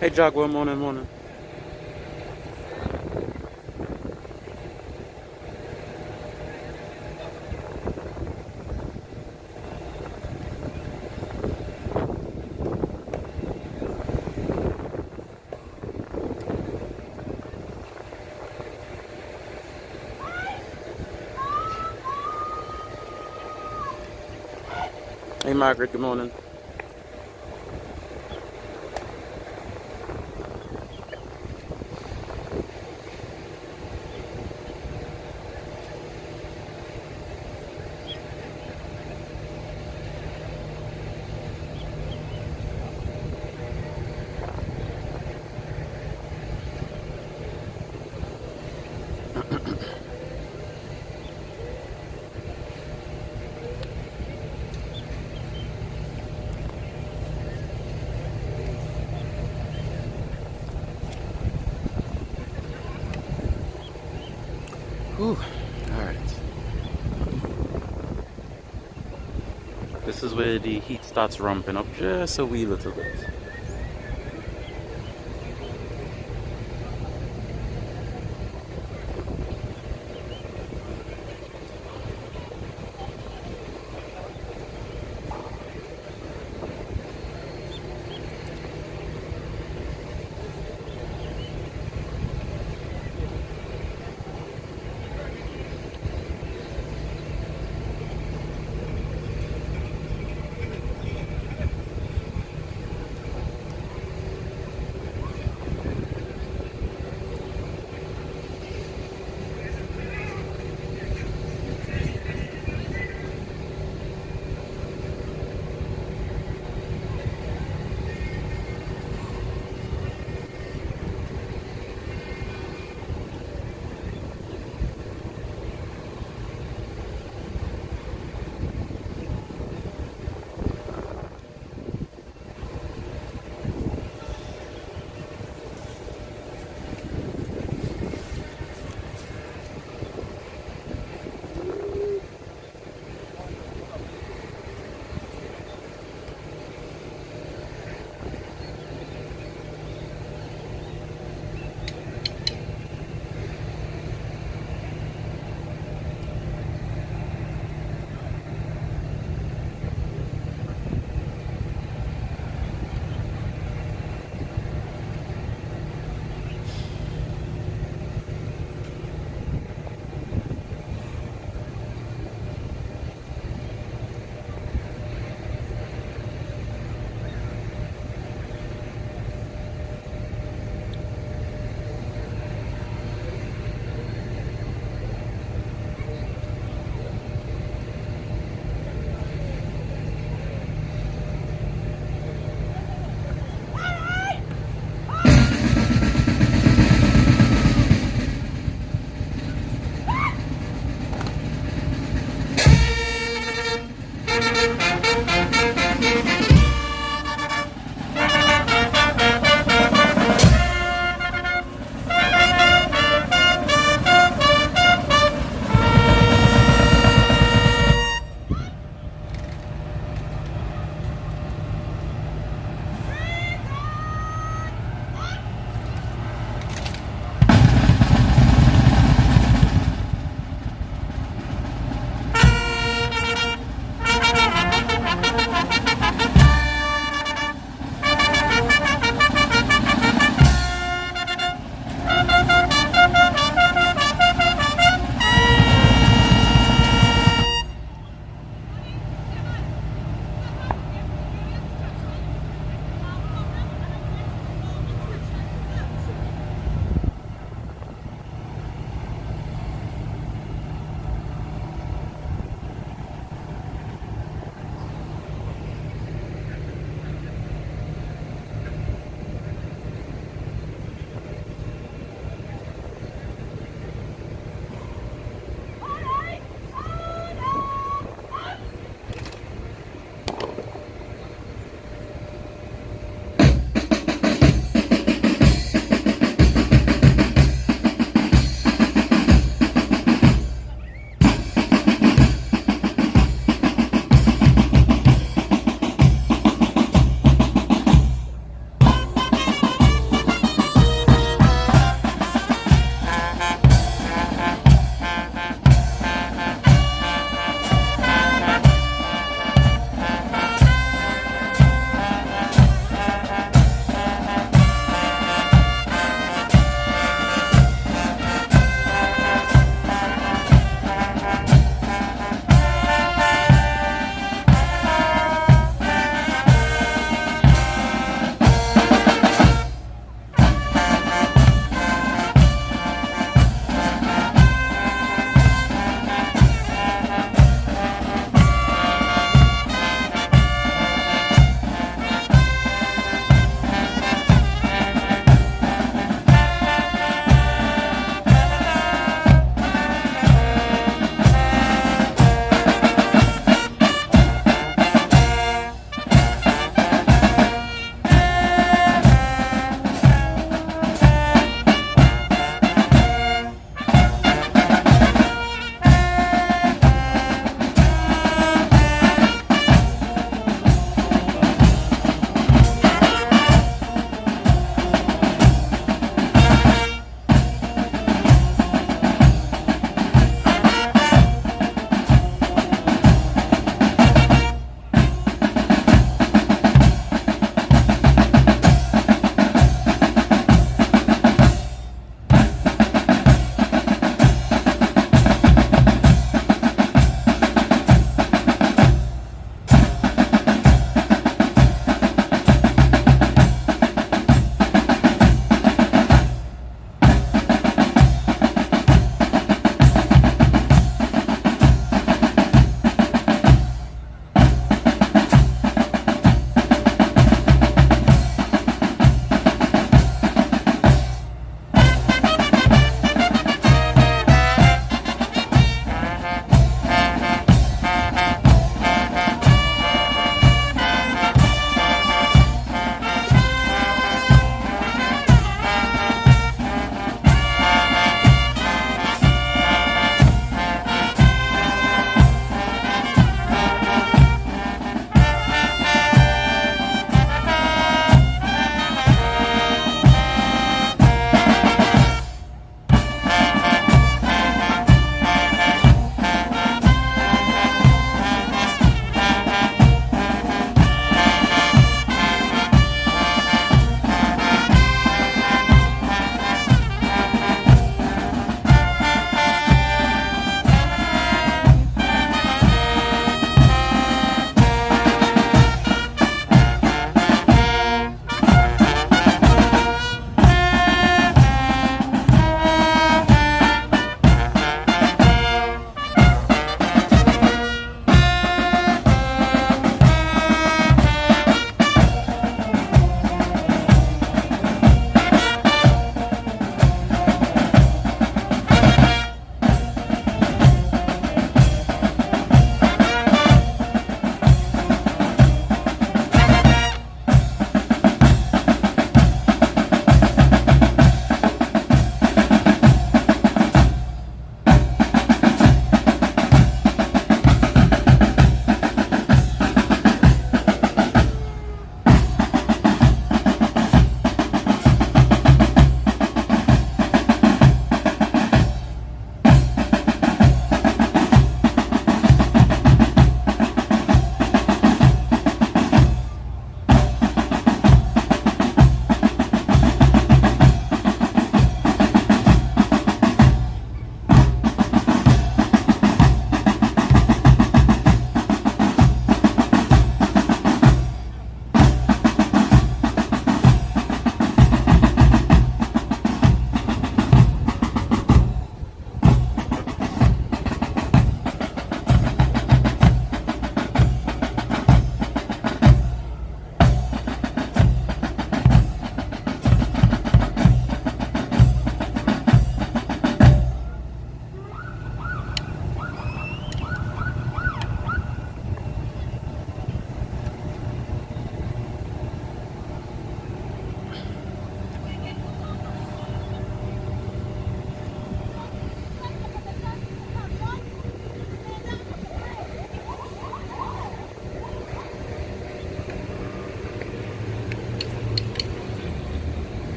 Hey, Jaguar, morning, morning. Hey, Margaret, good morning. Whew. All right. This is where the heat starts ramping up just a wee little bit.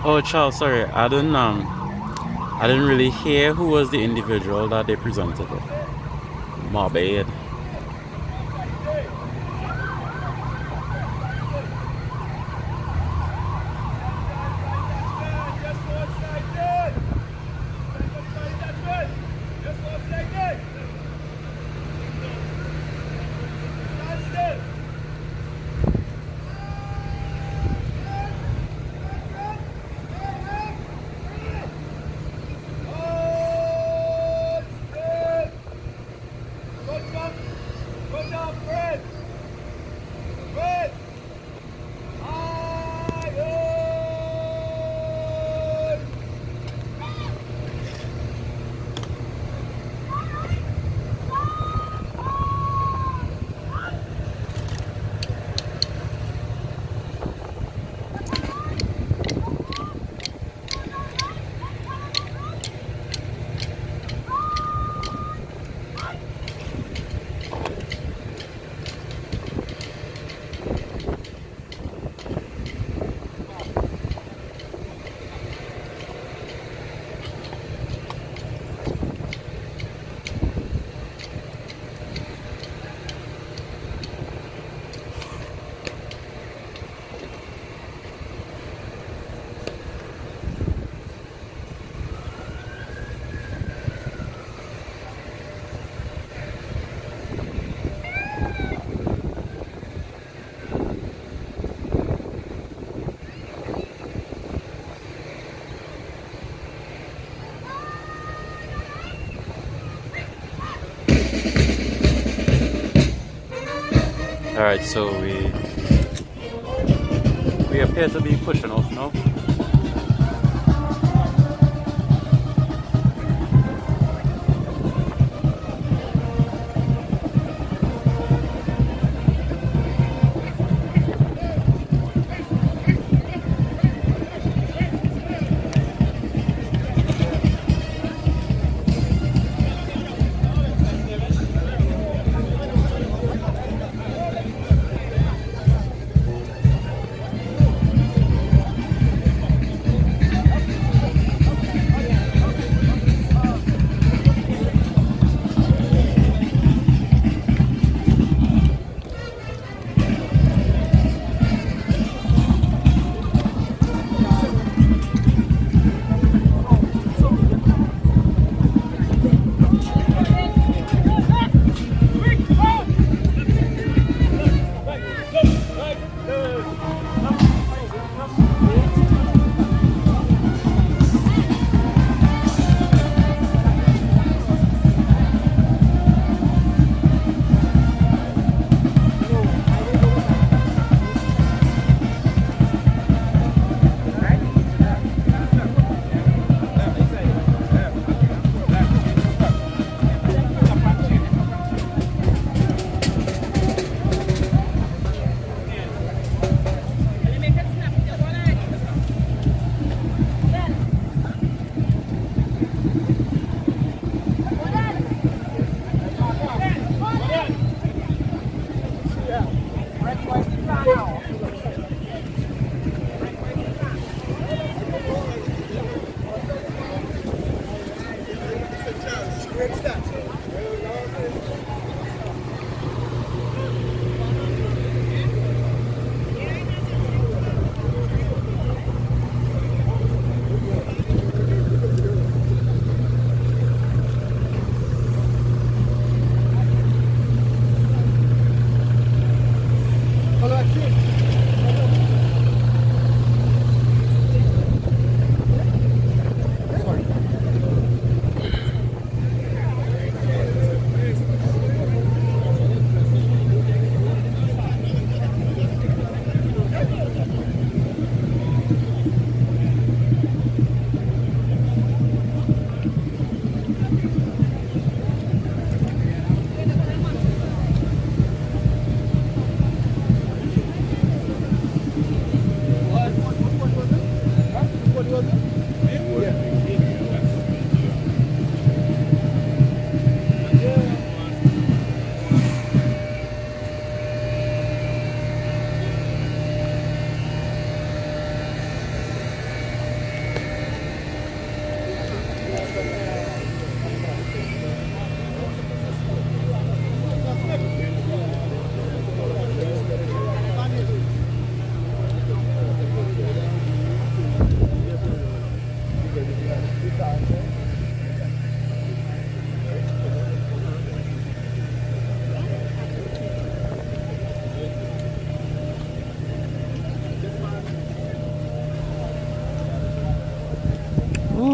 Oh, Charles, sorry, I didn't really hear who was the individual that they presented. My bad. Alright, so we appear to be pushing off now.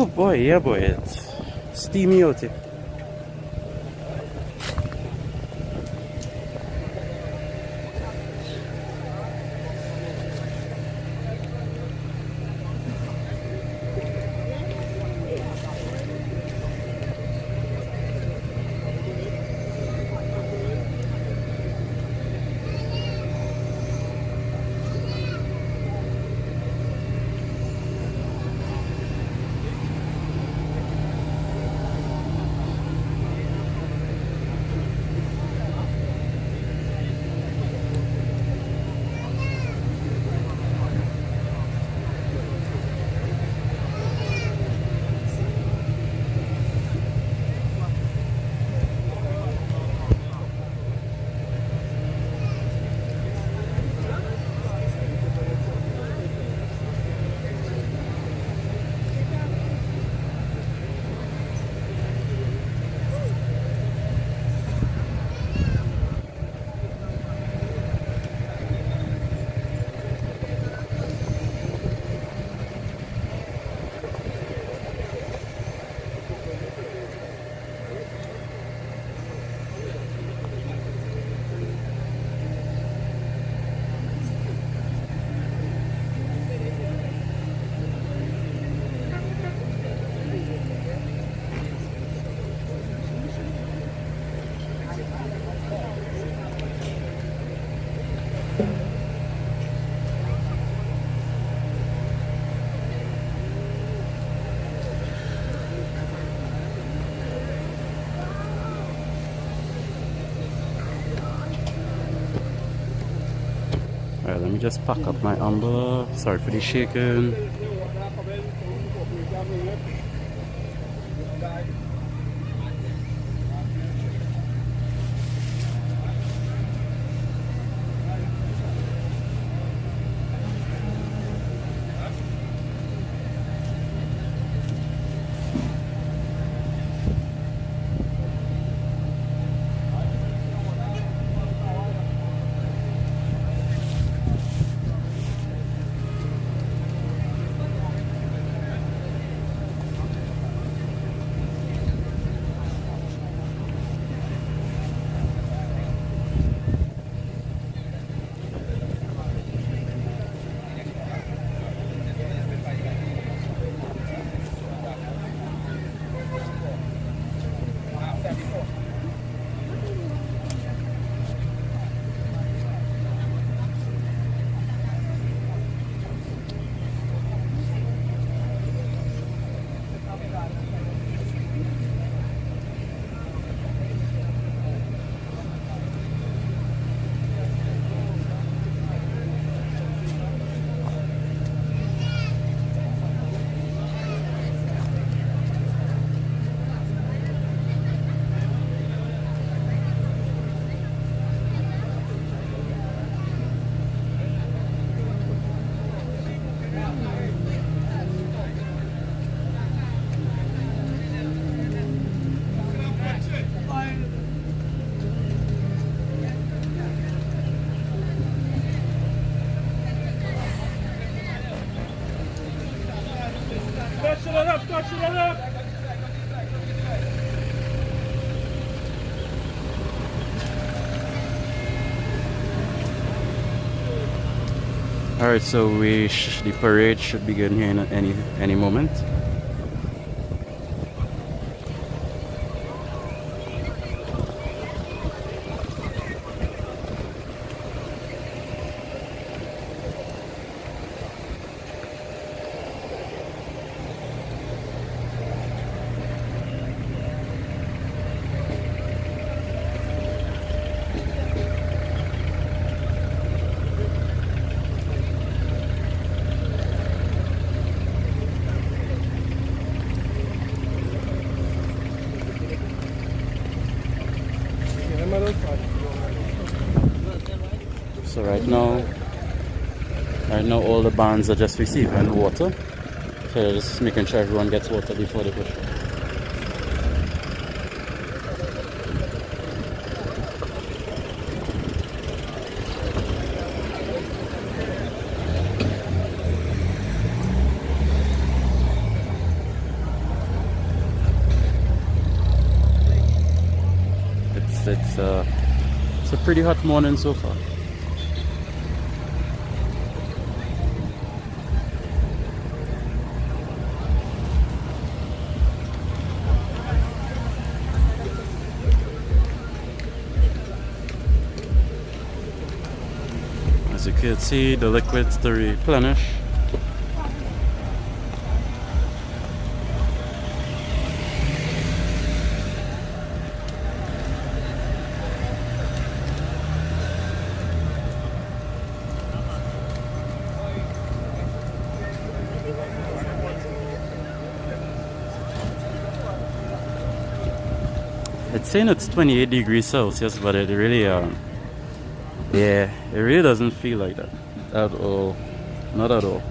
Oh boy, yeah boy, it's steamy out here. Alright, let me just pack up my umbrella. Sorry for the shaking. Alright, so the parade should begin here in any moment. So right now all the bands are just receiving water. So they're just making sure everyone gets water before they push. It's a pretty hot morning so far. As you can see, the liquids to replenish. It's saying it's 28 degrees Celsius, but it really, yeah, it really doesn't feel like that at all. Not at all.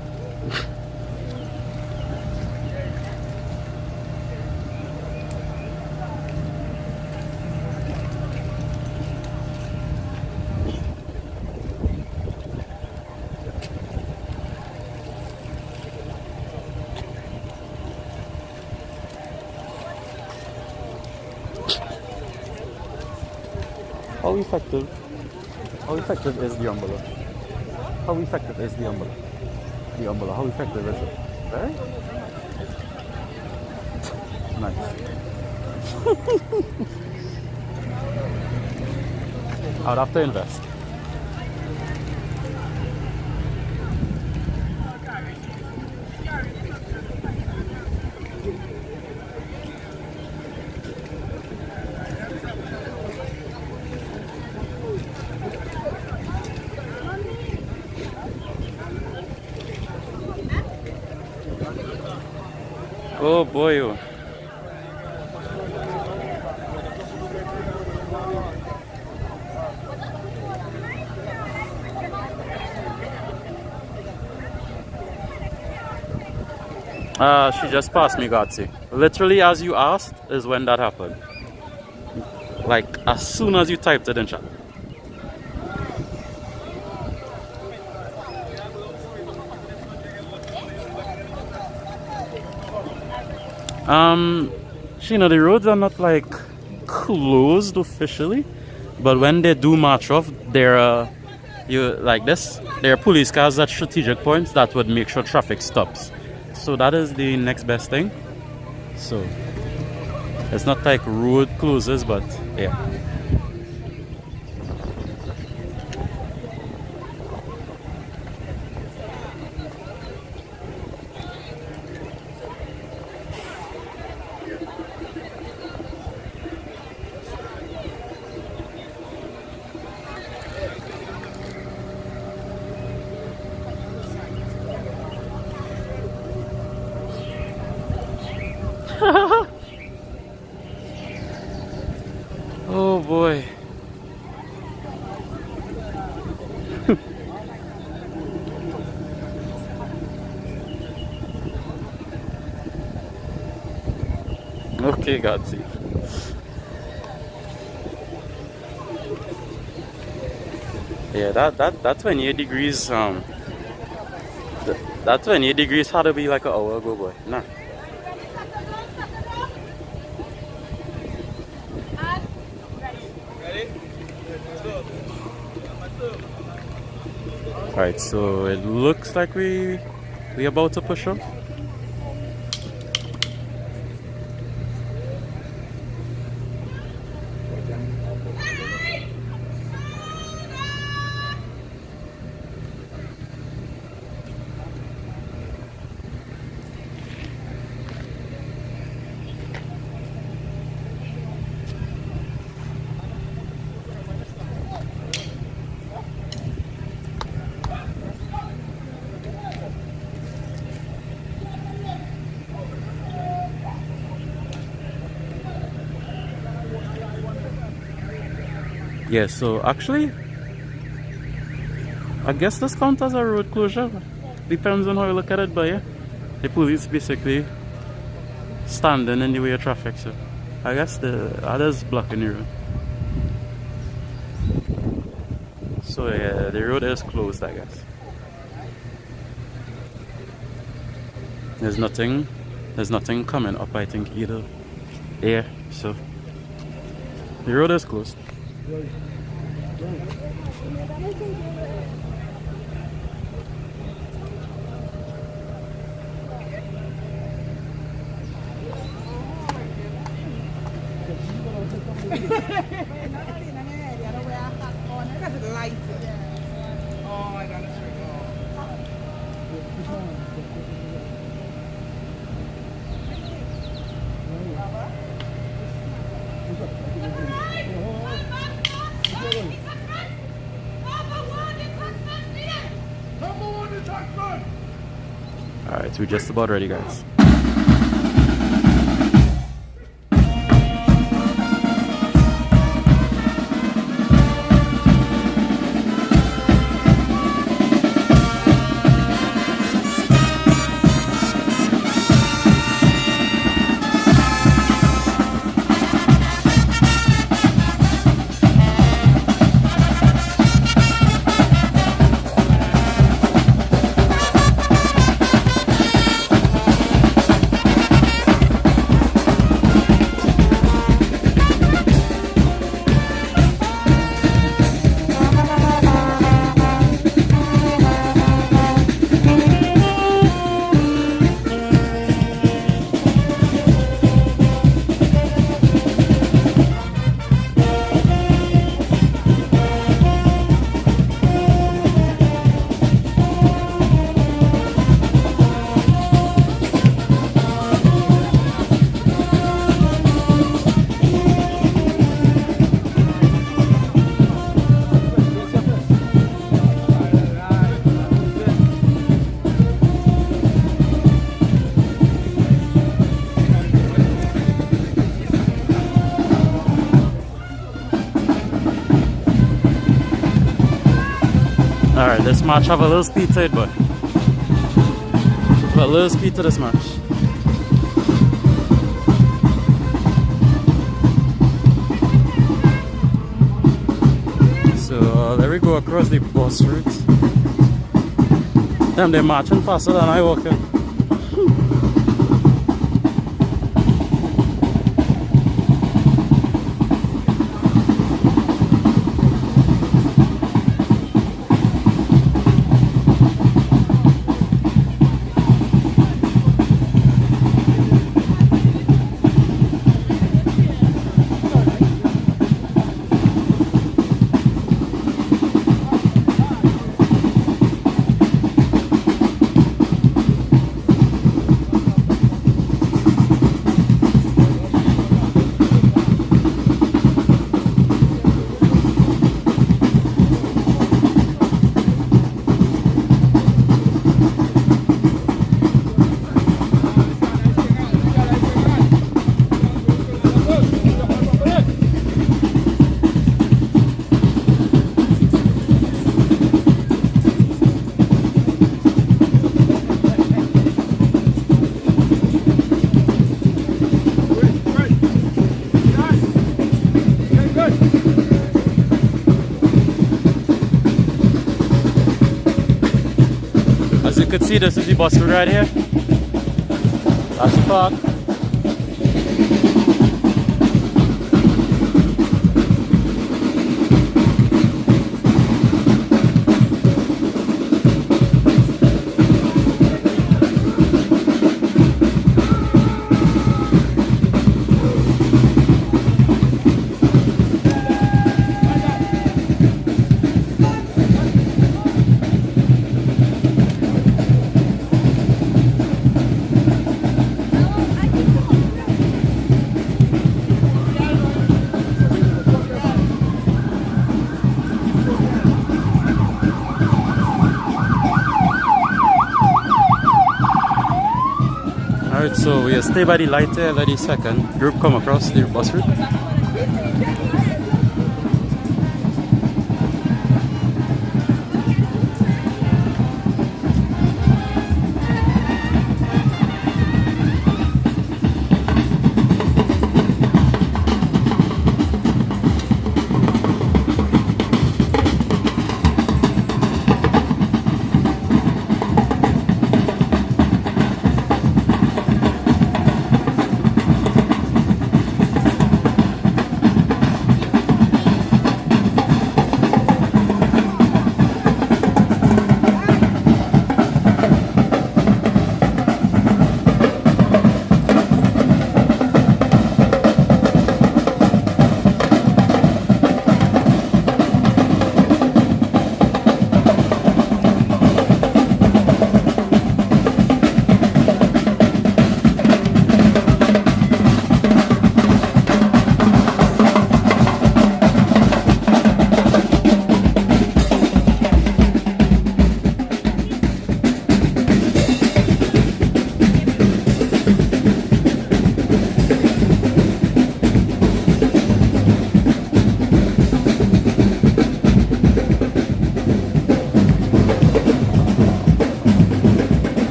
How effective is the umbrella? How effective is the umbrella? The umbrella, how effective is it? Very nice. I would have to invest. Oh boy, oh. She just passed me, 𝗬𝗿𝗱𝗃𝗲𝗺. Literally as you asked is when that happened. Like as soon as you typed it in chat. You know, the roads are not like closed officially, but when they do march off, there are like this. There are police cars at strategic points that would make sure traffic stops. So that is the next best thing. So it's not like road closes, but yeah. Oh boy. Okay, 𝗬𝗿𝗱𝗃𝗲𝗺. Yeah, that 28 degrees that 28 degrees had to be like an hour ago, boy. Nah. Alright, so it looks like we about to push up. Yeah, so actually, I guess this counts as a road closure. Depends on how you look at it, but yeah, the police basically standing in the way of traffic, so I guess the others blocking the road. So yeah, the road is closed, I guess. There's nothing coming up, I think, either. Yeah, so the road is closed. Alright, we're just about ready, guys. Alright, this match have a little speed to it, but a little speed to this match. So let me go across the bus route. Damn, they're marching faster than I walking. You could see this is the bus route right here. That's the park. Alright, so we stay by the light there, let the second group come across the bus route.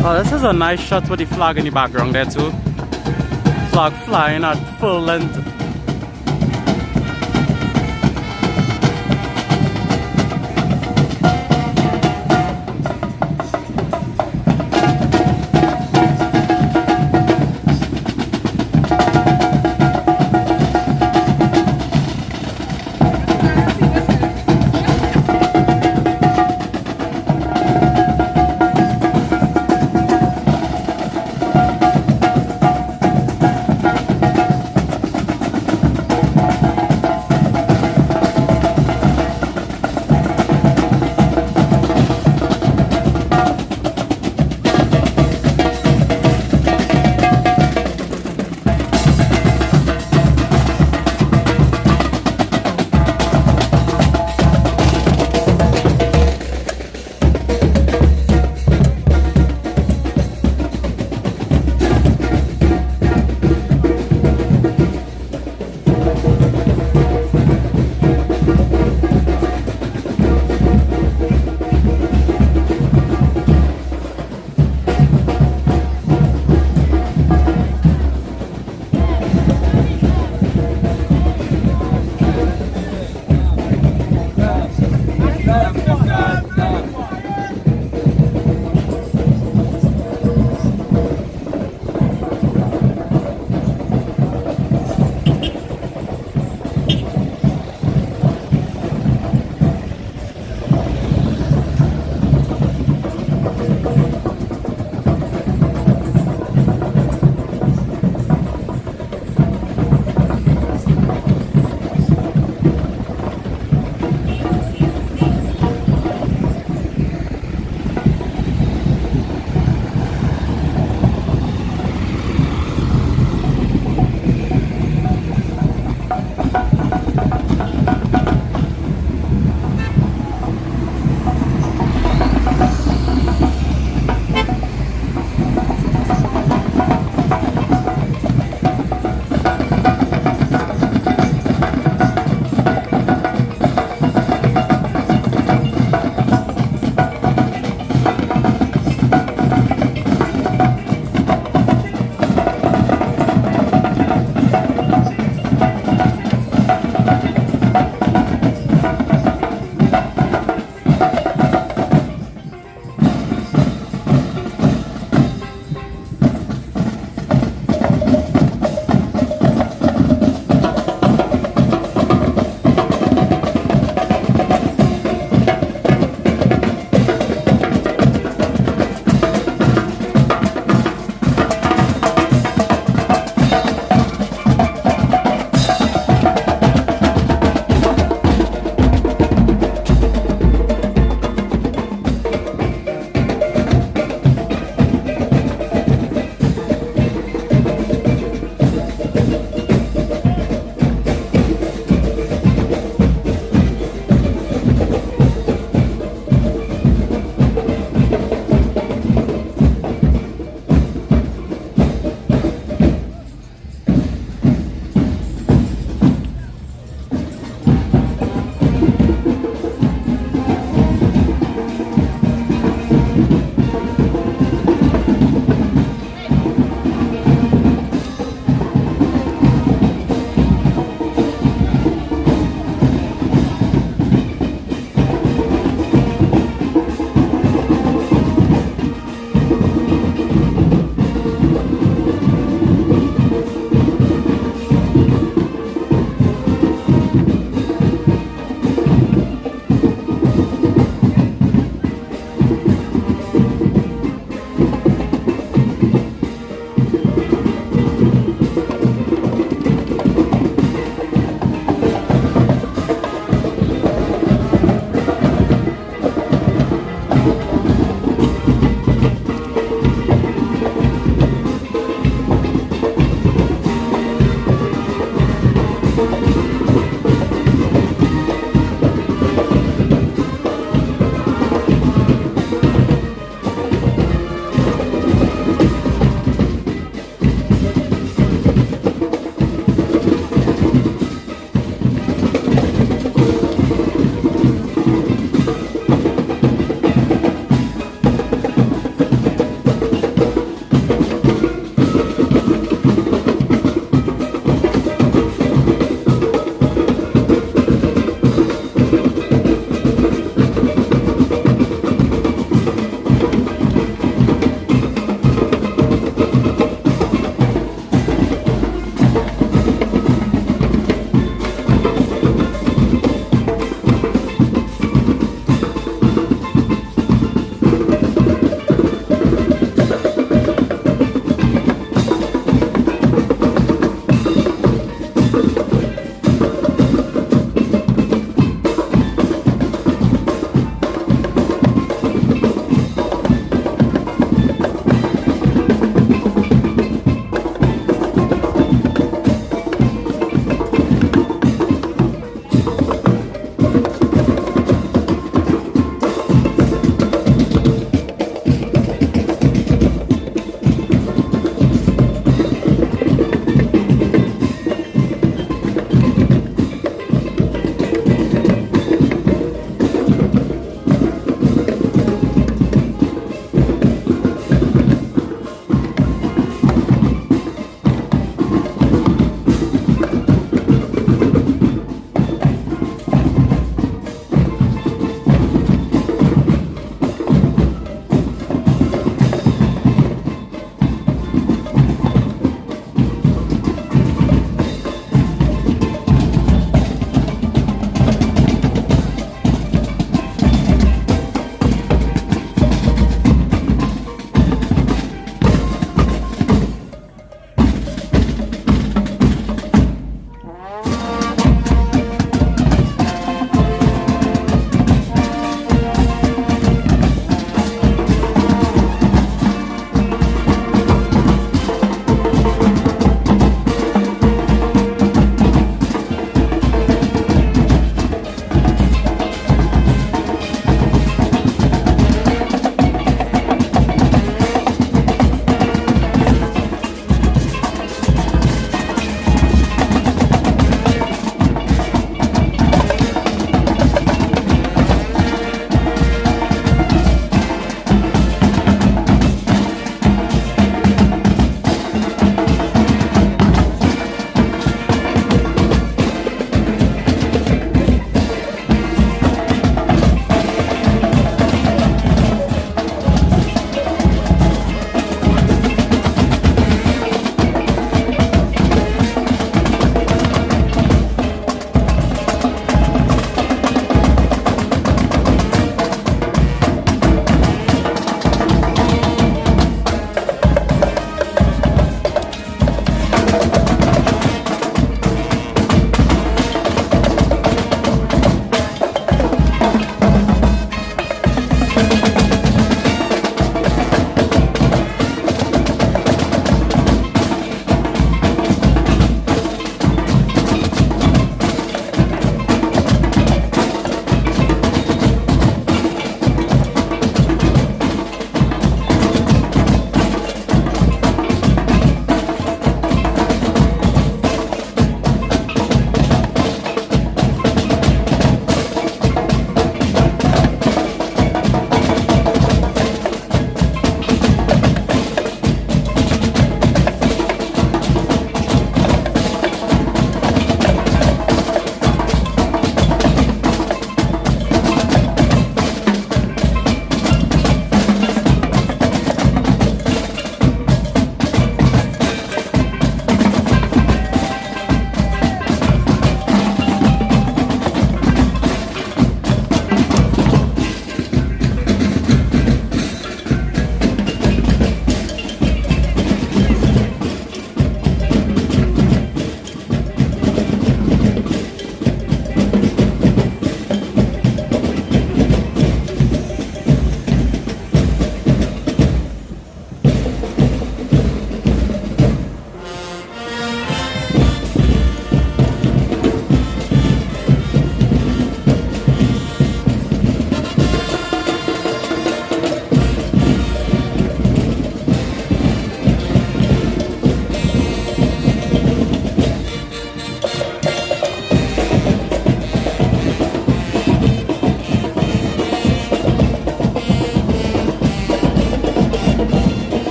Oh, this is a nice shot with the flag in the background there too. Flag flying at full length.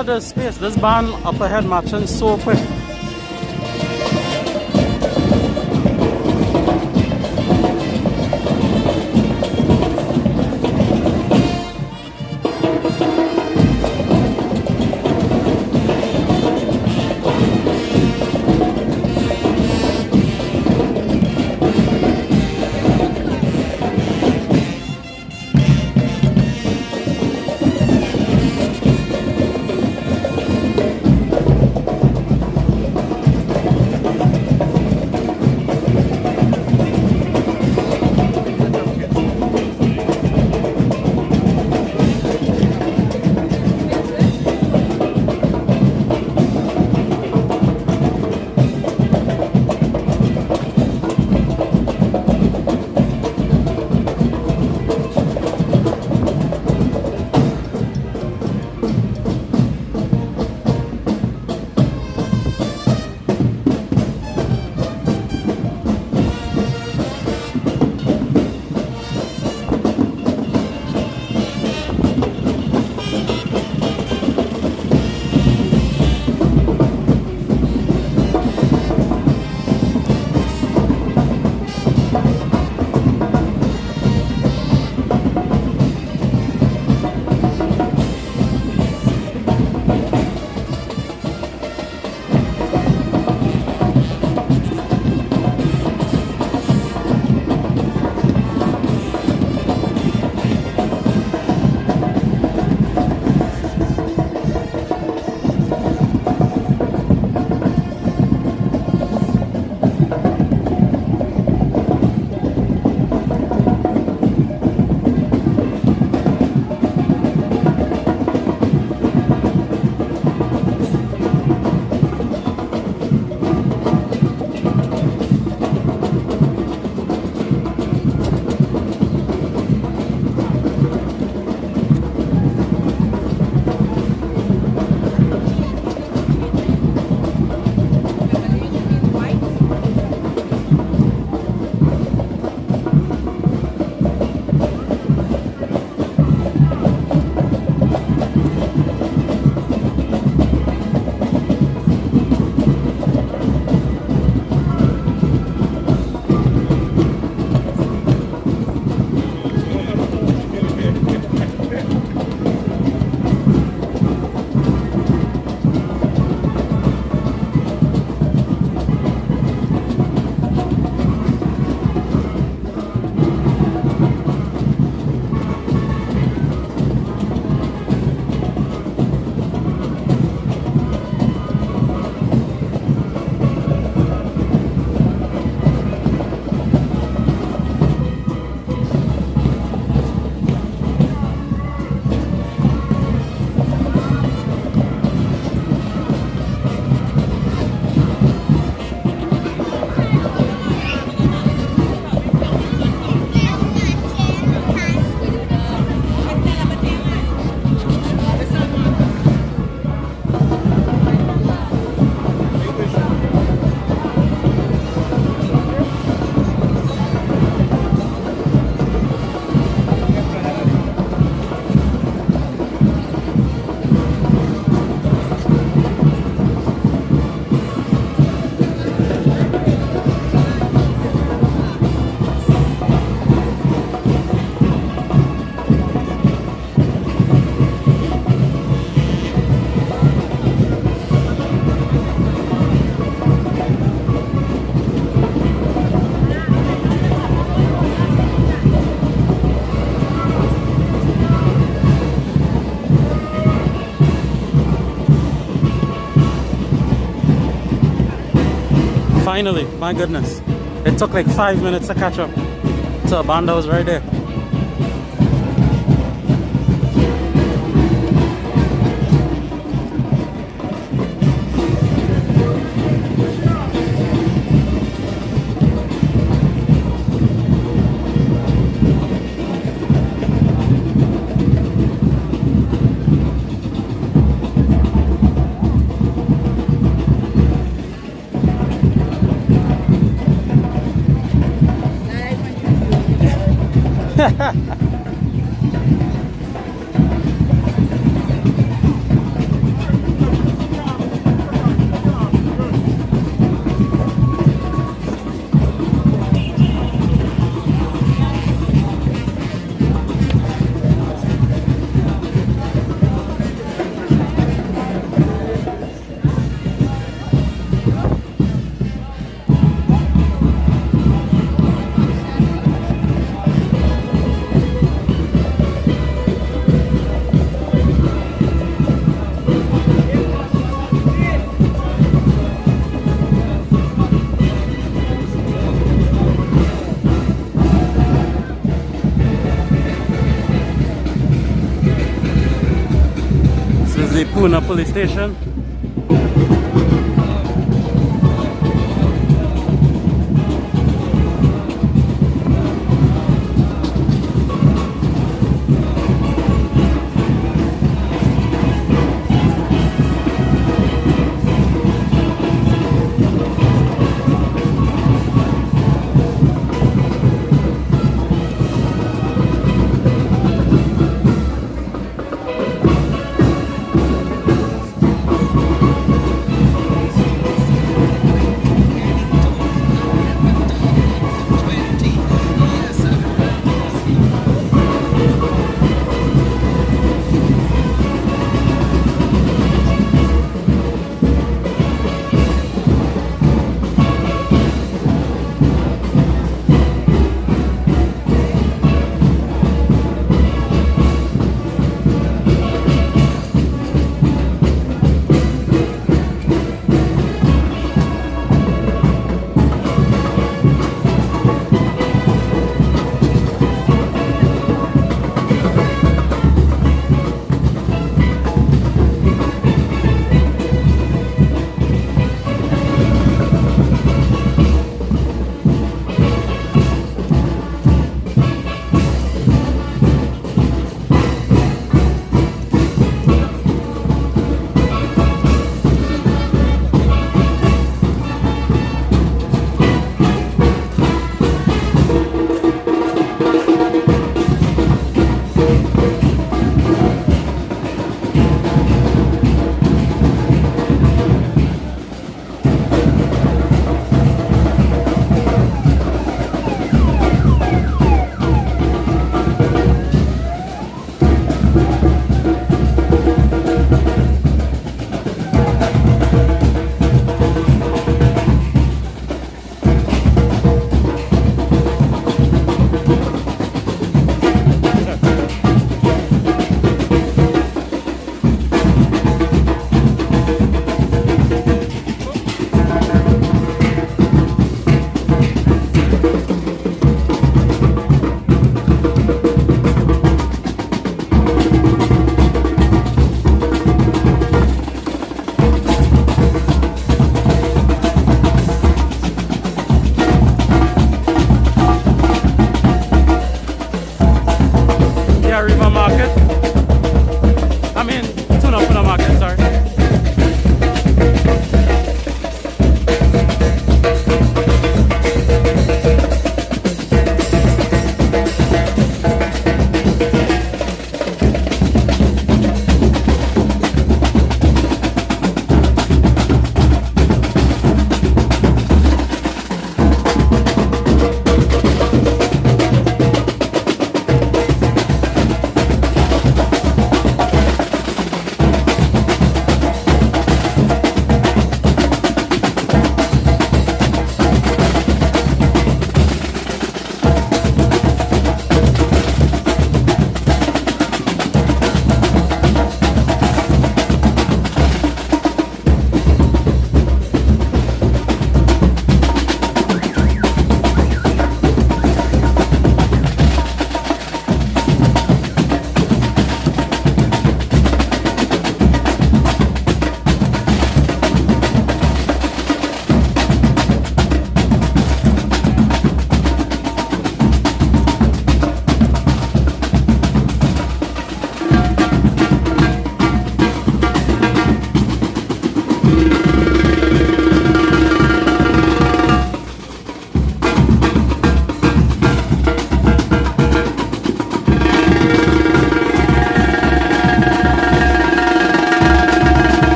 at the space. This band up ahead matching so quick. Finally, my goodness. It took like 5 minutes to catch up to a band that was right there. Tunapuna police station.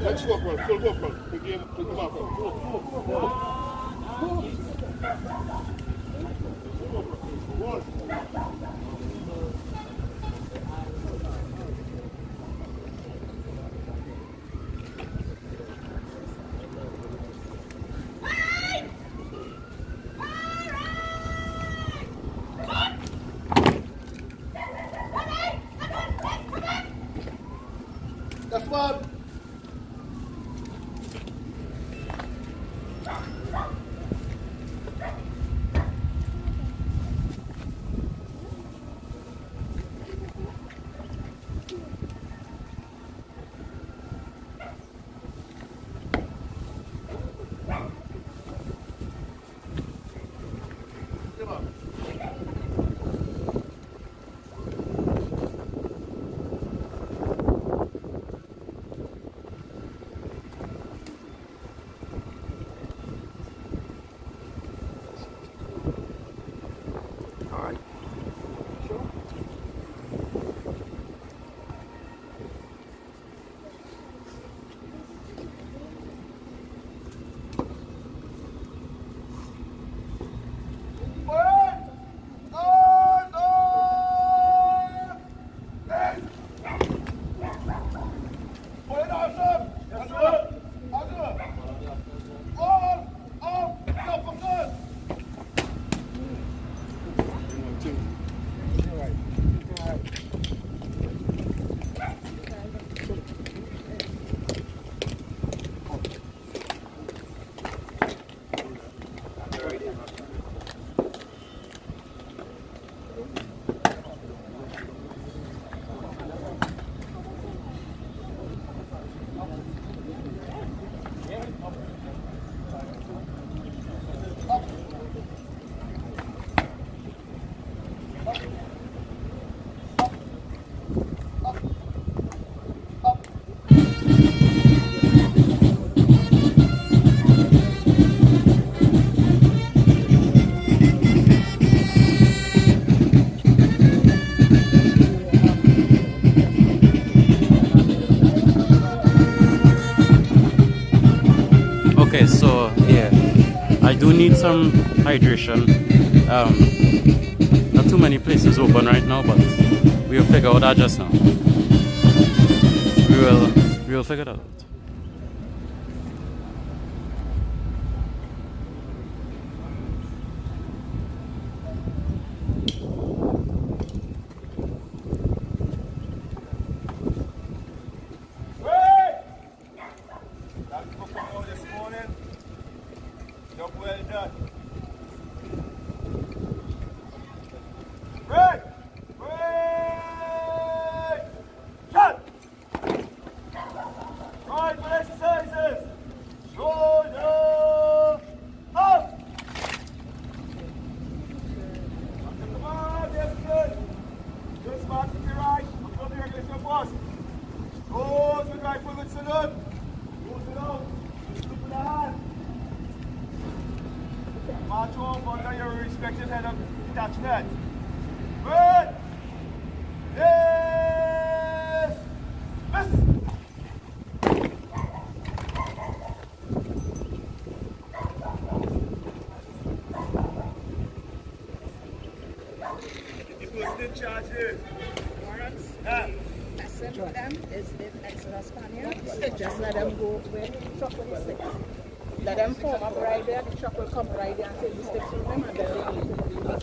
Let's walk around, full walk around. The game, the back That's one. Okay, so yeah, I do need some hydration. Not too many places open right now, but we'll figure out that just now. We'll figure it out. March off under your respective head of detachment. Good! Yes! Miss! Lesson for them is the Exodus Spaniards. Just let them go with truck with the sticks. Let them form up right there, the truck will come right there and take the sticks from them and then they need to do the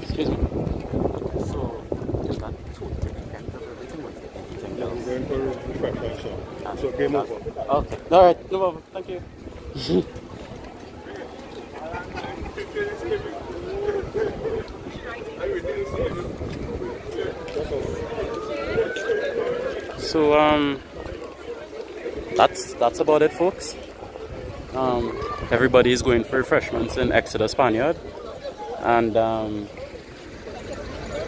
Excuse me. So, is that totally the end of everything? Was there anything else? I'm going for refresh show. So game over. Okay. Alright, no problem. Thank you. So that's about it, folks. Everybody's going for refreshments in Exodus Spaniard, and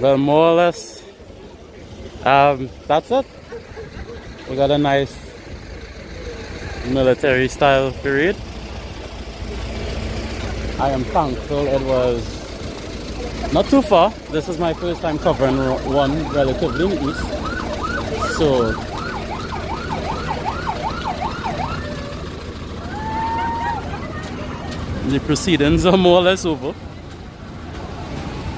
well, more or less, that's it. We got a nice military style parade. I am thankful it was not too far. This is my first time covering one relatively in the east, so the proceedings are more or less over.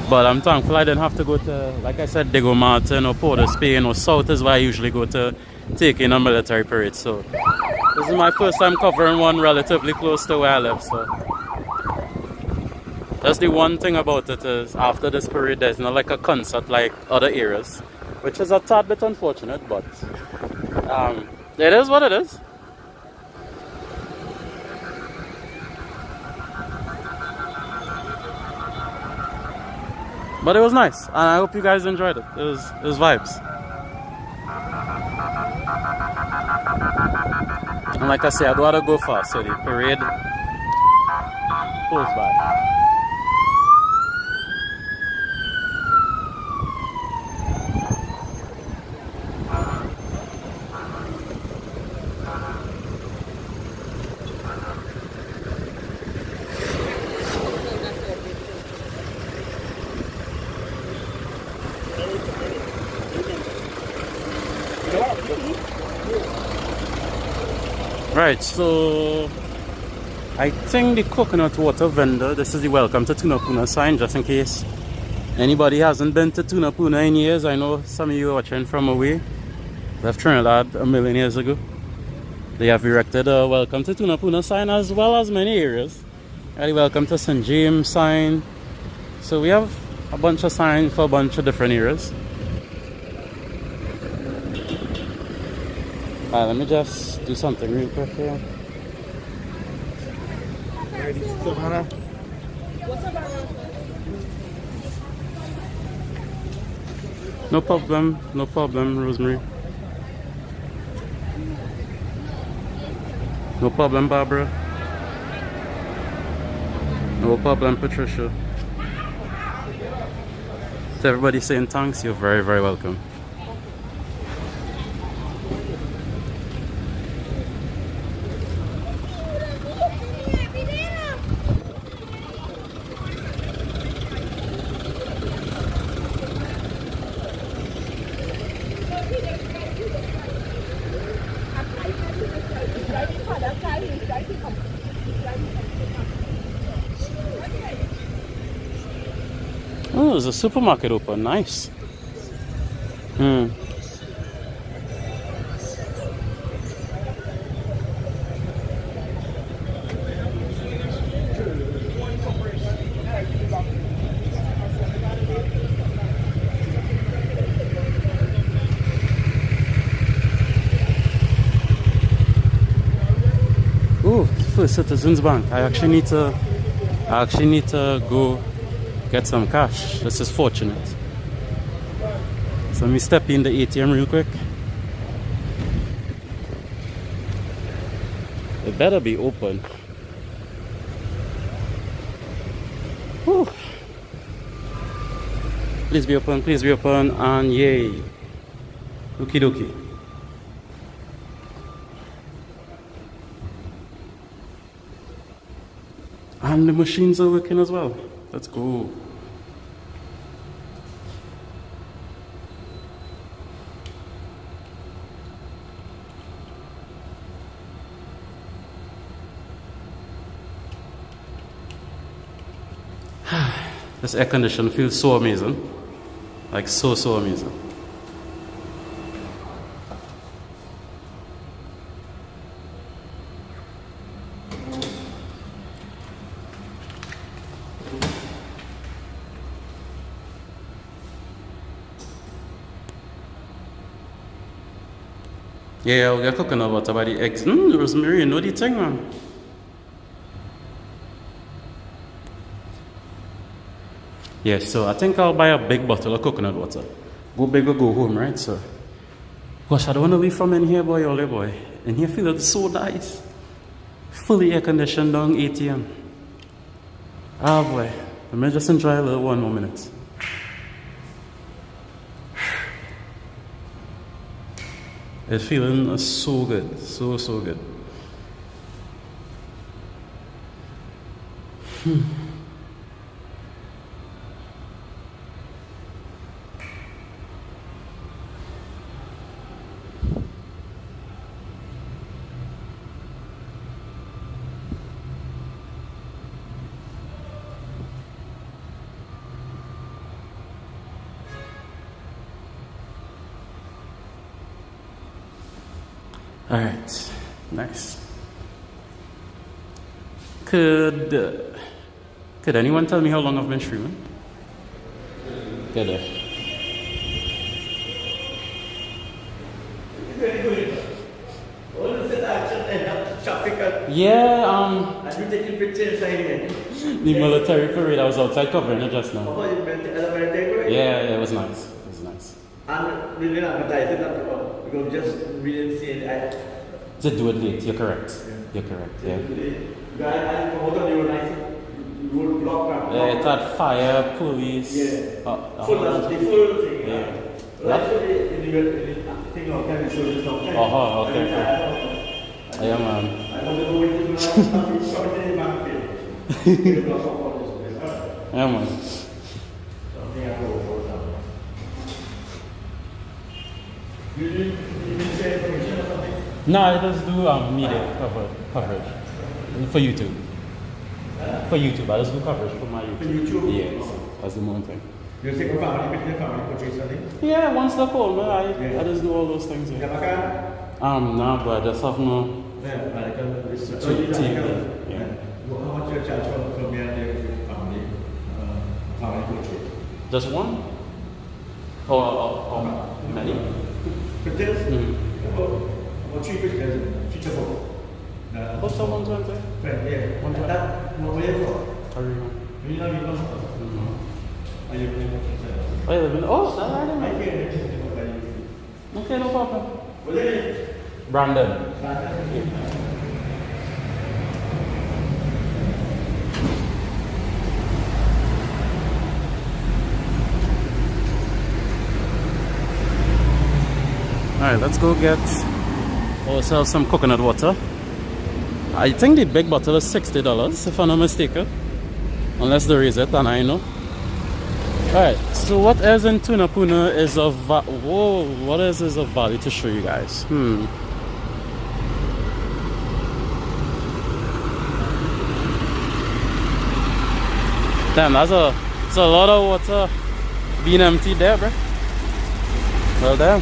But I'm thankful I didn't have to go to, like I said, Diego Martin or Port of Spain or South is where I usually go to take in a military parade. So this is my first time covering one relatively close to where I live. So that's the one thing about it, is after this parade there's not like a concert like other areas, which is a tad bit unfortunate, but it is what it is. But it was nice, and I hope you guys enjoyed it. It was vibes. And like I said, I'd rather go fast, so the parade close by. Right, so I think the coconut water vendor, this is the welcome to Tunapuna sign, just in case anybody hasn't been to Tunapuna in years. I know some of you are watching from away. Left Trinidad a million years ago. They have erected a welcome to Tunapuna sign, as well as many areas. And the welcome to St. James sign. So we have a bunch of signs for a bunch of different areas. Let me just do something real quick here. No problem, Rosemary. No problem, Barbara. No problem, Patricia. To everybody saying thanks, you're very, very welcome. Oh, there's a supermarket open. Nice. it's Citizens Bank. I actually need to go get some cash. This is fortunate. So let me step in the ATM real quick. It better be open. Whew. Please be open, and yay. Okie dokie. And the machines are working as well. Let's go. This air condition feels so amazing. Like so amazing. Yeah, we're cooking about the eggs. Rosemary, you know the thing, man. Yeah, so I think I'll buy a big bottle of coconut water. Go big or go home, right? So, gosh, I don't want to leave from in here, boy, all boy. And here feels so nice. Fully air conditioned down ATM. Ah, boy. Let me just enjoy a little 1 more minute. It's feeling so good. So good. All right, nice. Could anyone tell me how long I've been streaming? Good. Yeah, Have you taken pictures saying the military parade. I was outside covering it just now. Oh, you meant the military? Yeah, it was nice. It was nice. And we didn't advertise it at all because we didn't see it. To do it late, you're correct. You're correct, yeah. I promoted you nice. You would block. It had fire, police. Yeah. The full thing. Yeah. Well, actually, in the thing of can show you something. Oh, okay. Yeah, man. I want to go into something in my field. Yeah, man. Something I go for now. You didn't say information or something? No, I just do media coverage for YouTube. For YouTube, I just do coverage for my YouTube. For YouTube? Yes, that's the main thing. You take a family portrait something? Yeah, once they call me, I just do all those things. You Yeah. have a car? No, but I just have no. Yeah, like Yeah. How much you charge for me and your family portrait? Just one? Or many? Pictures? Or 3 pictures? 3 to 4? Oh, someone's one there. Yeah. One time. That, what were you for? I remember. You know you don't. Are you going to I live in. Oh, that's right. I Man. can't. Okay, no problem. What is it? Brandon. Alright, let's go get ourselves some coconut water. I think the big bottle is $60 if I'm not mistaken. Unless they raise it, and I know. Alright, so what else in Tunapuna is of what else is of value to show you guys? Damn, that's a lot of water being emptied there, bro. Well, damn.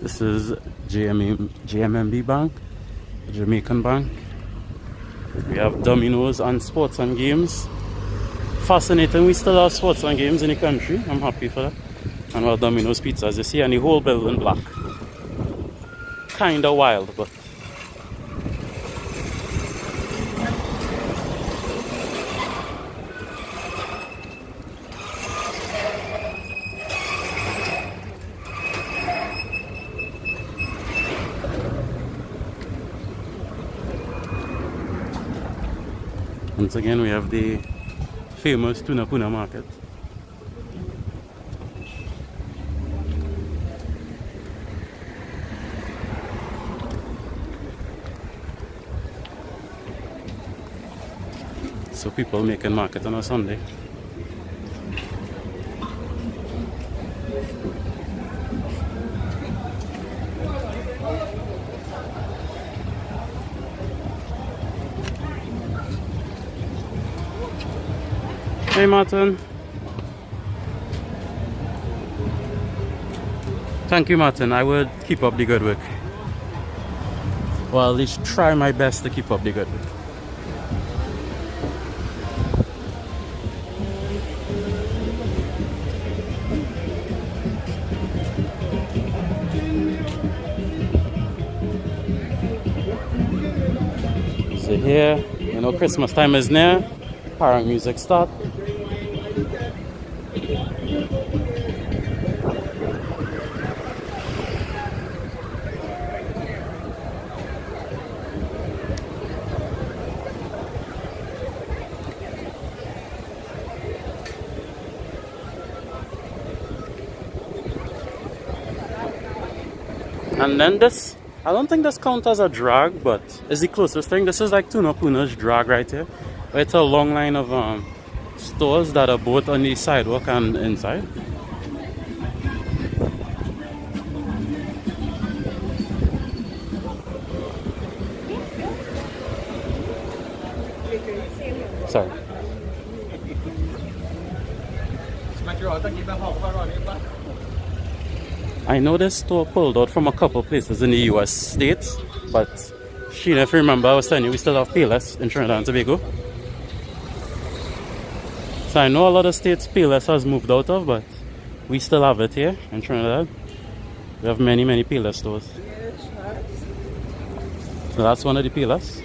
This is JMMB Bank, Jamaican Bank. We have Domino's and sports and games. Fascinating, we still have sports and games in the country. I'm happy for that. And we have Domino's Pizza, as you see, and the whole building black. Kinda wild, but once again, we have the famous Tunapuna market. So people making market on a Sunday. Hey Martin. Thank you, Martin. I would keep up the good work. Well, at least try my best to keep up the good work. So here, you know, Christmas time is near. Parang music start. And then this, I don't think this counts as a drag, but it's the closest thing. This is like Tunapuna's drag right here. It's a long line of stores that are both on the sidewalk and inside. Sorry. I know this store pulled out from a couple places in the US states, but Sheena, if you remember, I was telling you we still have Payless in Trinidad and Tobago. So I know a lot of states Payless has moved out of, but we still have it here in Trinidad. We have many Payless stores. So that's one of the Payless.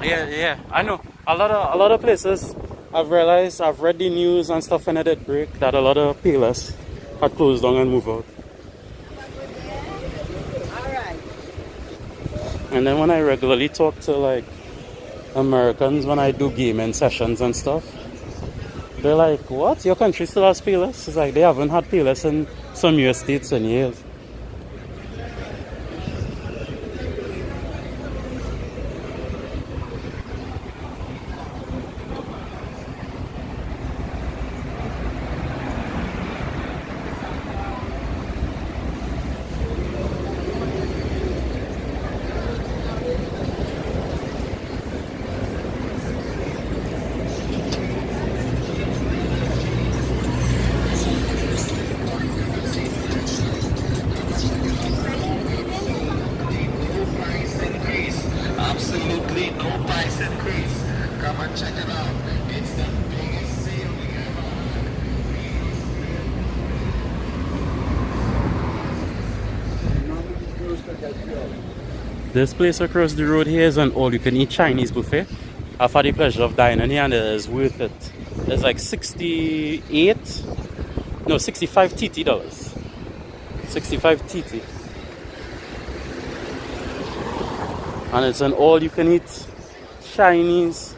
Yeah, I know. A lot of places I've realized, I've read the news and stuff when I did break, that a lot of Payless had closed down and moved out. And then when I regularly talk to like Americans when I do gaming sessions and stuff, they're like, what? Your country still has Payless? It's like they haven't had Payless in some US states in years. This place across the road here is an all-you-can-eat Chinese buffet. I've had the pleasure of dining here and it is worth it. It's like 65 TT dollars. 65 TT. And it's an all-you-can-eat Chinese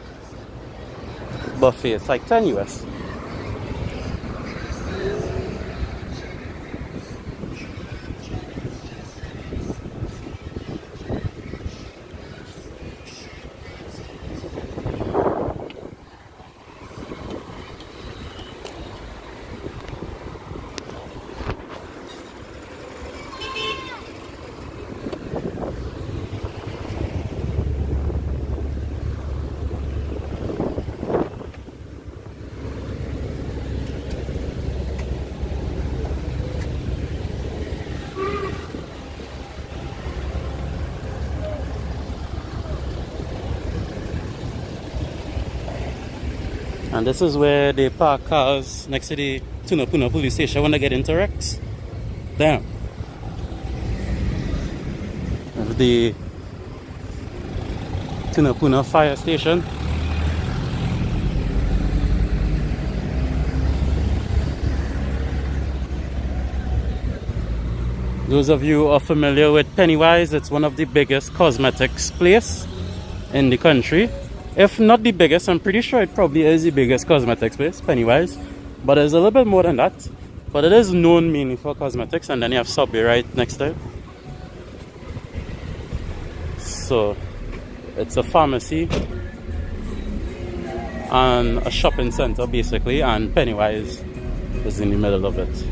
buffet. It's like 10 US. And this is where they park cars next to the Tunapuna police station when they get into wrecks. Damn. Of the Tunapuna fire station. Those of you who are familiar with Pennywise, it's one of the biggest cosmetics place in the country. If not the biggest, I'm pretty sure it probably is the biggest cosmetics place, Pennywise. But there's a little bit more than that. But it is known mainly for cosmetics, and then you have Subway right next to it. So it's a pharmacy and a shopping center basically, and Pennywise is in the middle of it.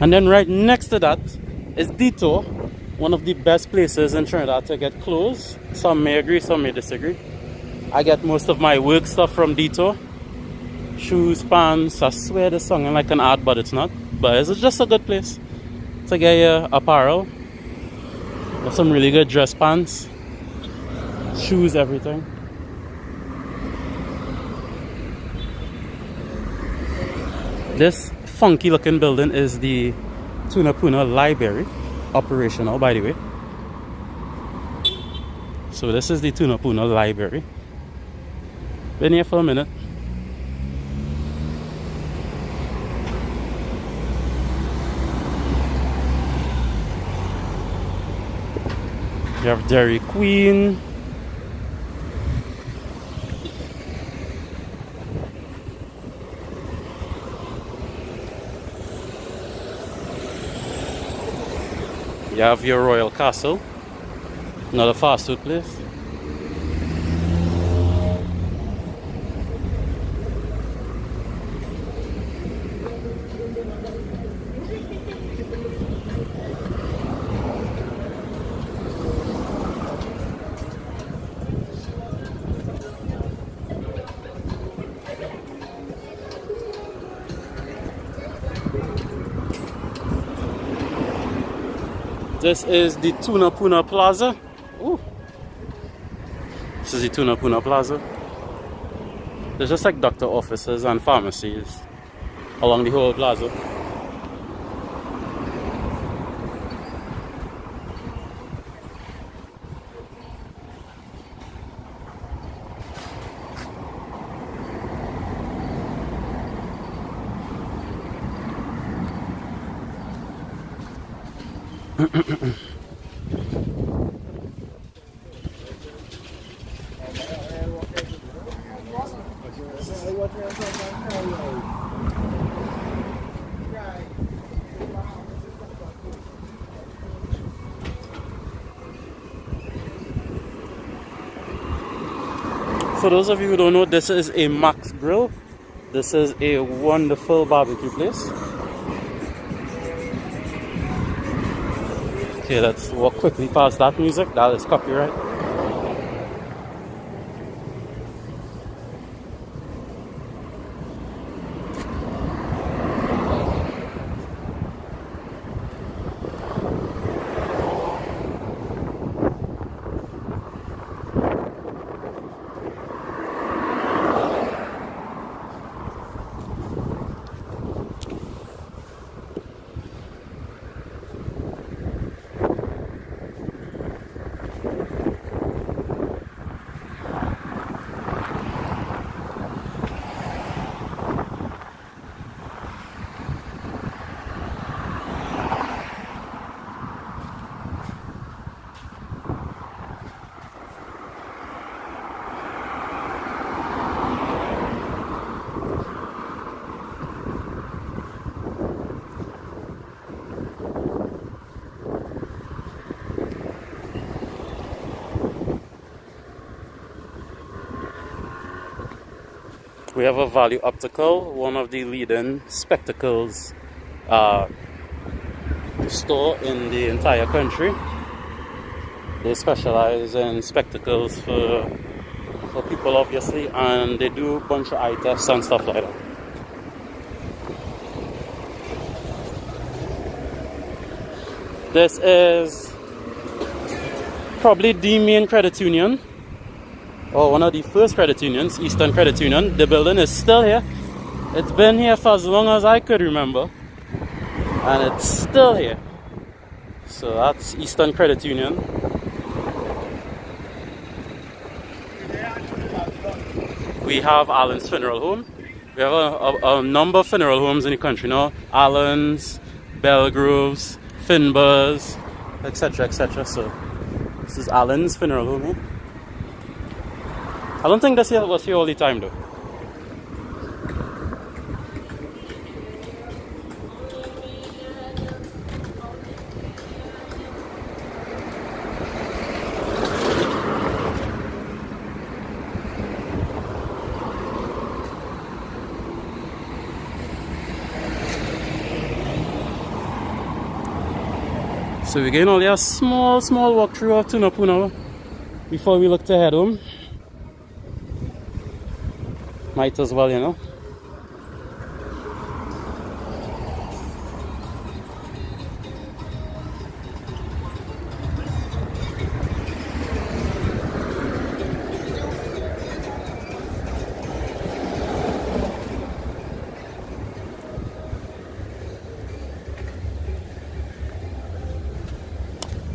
And then right next to that is Detour, one of the best places in Trinidad to get clothes. Some may agree, some may disagree. I get most of my work stuff from Detour. Shoes, pants, I swear this song is like an ad, but it's not. But it's just a good place to get your apparel. Got some really good dress pants, shoes, everything. This funky looking building is the Tunapuna Library, operational by the way. So this is the Tunapuna Library. Been here for a minute. You have Dairy Queen. You have your Royal Castle, another fast food place. This is the Tunapuna Plaza. Ooh. This is the Tunapuna Plaza. There's just like doctor offices and pharmacies along the whole plaza. For those of you who don't know, this is a Max Grill. This is a wonderful barbecue place. Okay, let's walk quickly past that music. That is copyright. We have a Value Optical, one of the leading spectacles store in the entire country. They specialize in spectacles for people, obviously, and they do a bunch of eye tests and stuff like that. This is probably the main credit union, or one of the first credit unions, Eastern Credit Union. The building is still here. It's been here for as long as I could remember, and it's still here. So that's Eastern Credit Union. We have Allen's Funeral Home. We have a number of funeral homes in the country now. Allen's, Belgrove's, Finbar's, etc., etc. So this is Allen's Funeral Home here. I don't think this was here all the time though. So we're getting only a small walkthrough of Tunapuna before we look to head home. Might as well, you know.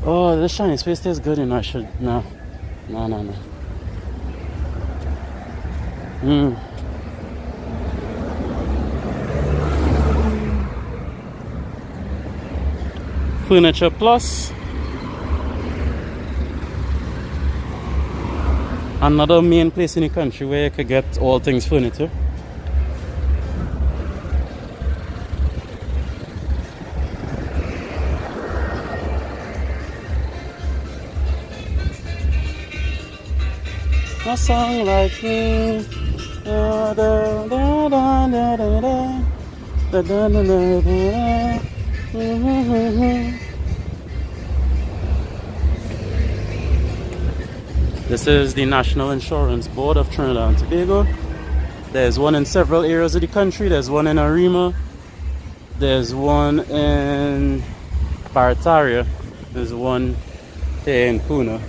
Oh, this shiny space tastes good, you know. I should. No. Furniture Plus. Another main place in the country where you could get all things furniture. A song like me. Da, da, da, da, da, da, da, da, da, da, da. This is the National Insurance Board of Trinidad and Tobago. There's one in several areas of the country. There's one in Arima. There's one in Barataria. There's one here in Puna.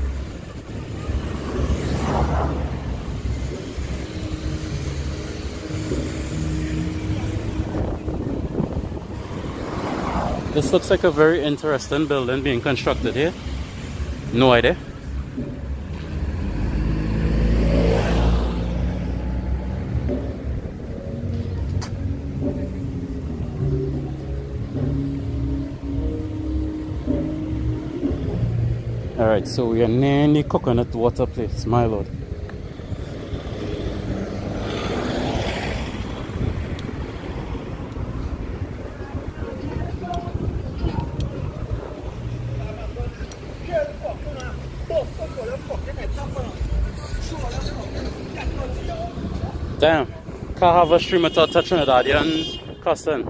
This looks like a very interesting building being constructed here. No idea. Alright, so we are near the coconut water place, my lord. Damn, can't have a stream without a Trinidadian cussing.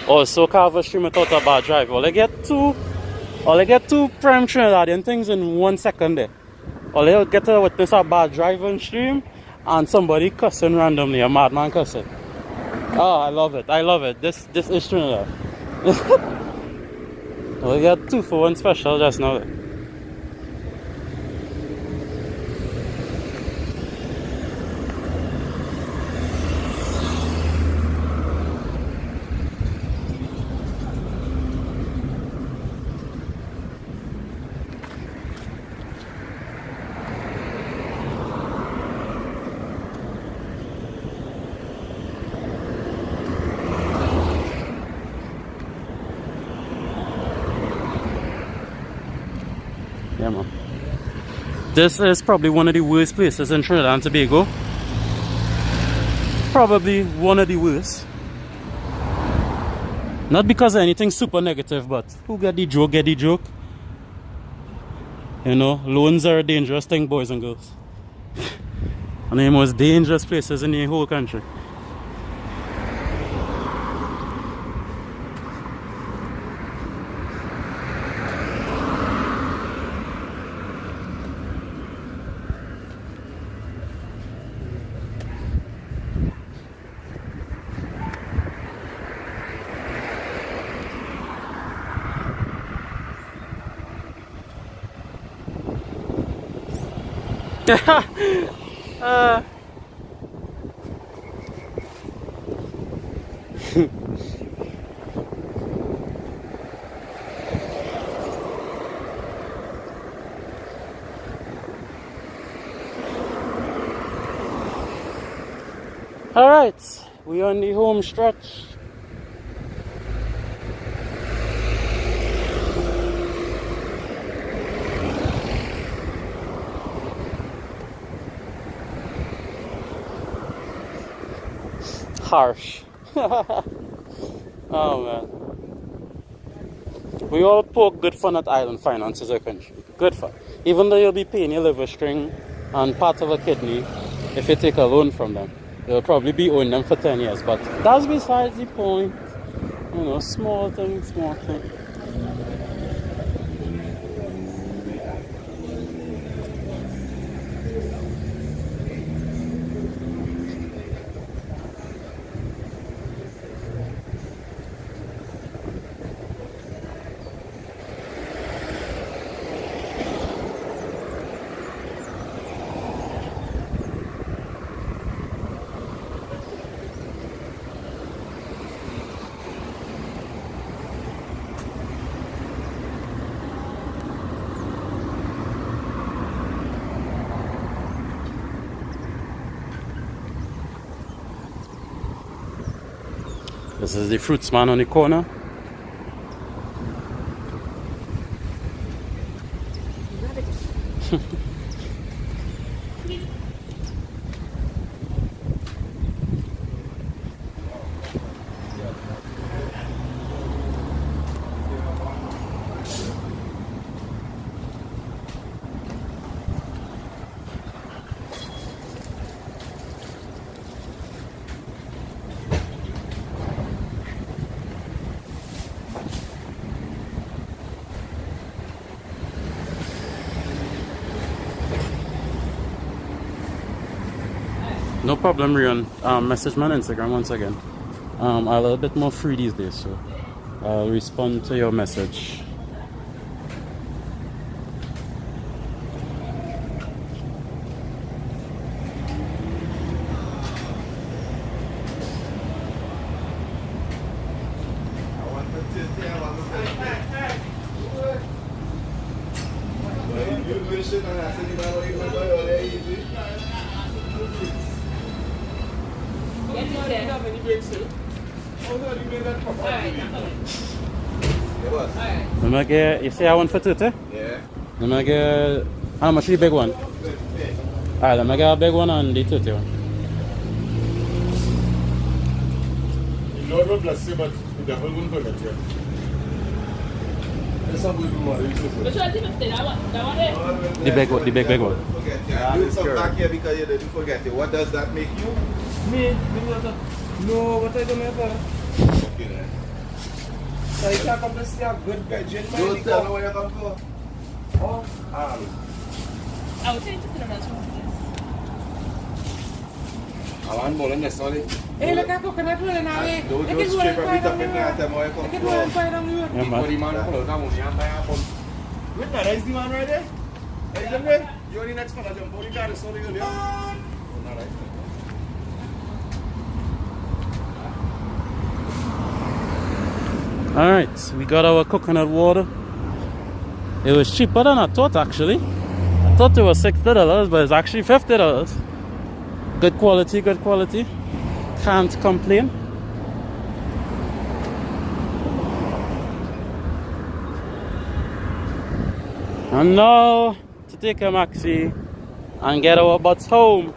Also can't have a stream without a bad drive. All I get two prime Trinidadian things in 1 second there. All I get to witness a bad driving stream and somebody cussing randomly, a madman cussing. Oh, I love it. This is Trinidad. Well, we got 2 for 1 special just now. Yeah, man. This is probably one of the worst places in Trinidad and Tobago. Probably one of the worst. Not because of anything super negative, but who get the joke, get the joke. You know, loans are a dangerous thing, boys and girls. One of the most dangerous places in the whole country. Alright, we on the home stretch. Harsh. Oh man. We all poke good fun at island finances, our country. Good fun. Even though you'll be paying your liver string and part of a kidney if you take a loan from them. You'll probably be owing them for 10 years. But that's besides the point. You know, small thing, small thing. This is the fruits man on the corner. No problem, Rion. Message me on Instagram once again. I'm a little bit more free these days, so I'll respond to your message. You say I want for 30? Yeah. Let me get, how much is the big one? Alright, let me get a big one and the 30 one. The Lord will bless you, but the devil won't forget you. There's some good money. Which one is it? The big one, the big one. Forget you. You come back here because you didn't forget it. What does that make you? Me? No, what I don't have. Okay, then. So you can't come to see a good gadget, man. Don't tell me where you come from. Oh, I will change it to the next one. I want more than this, sorry. Hey, look at coconut roll now. Don't just strip everything up in there. Tell me where you come from. Yeah, man. The man who pulled down, you have to have one. wait, that is the man right there. Are you done there? You're the next one. I jump on the car. Sorry, earlier. All right. Alright, we got our coconut water. It was cheaper than I thought actually. I thought it was $60, but it's actually $50. Good quality, good quality. Can't complain. And now to take a maxi and get our butts home.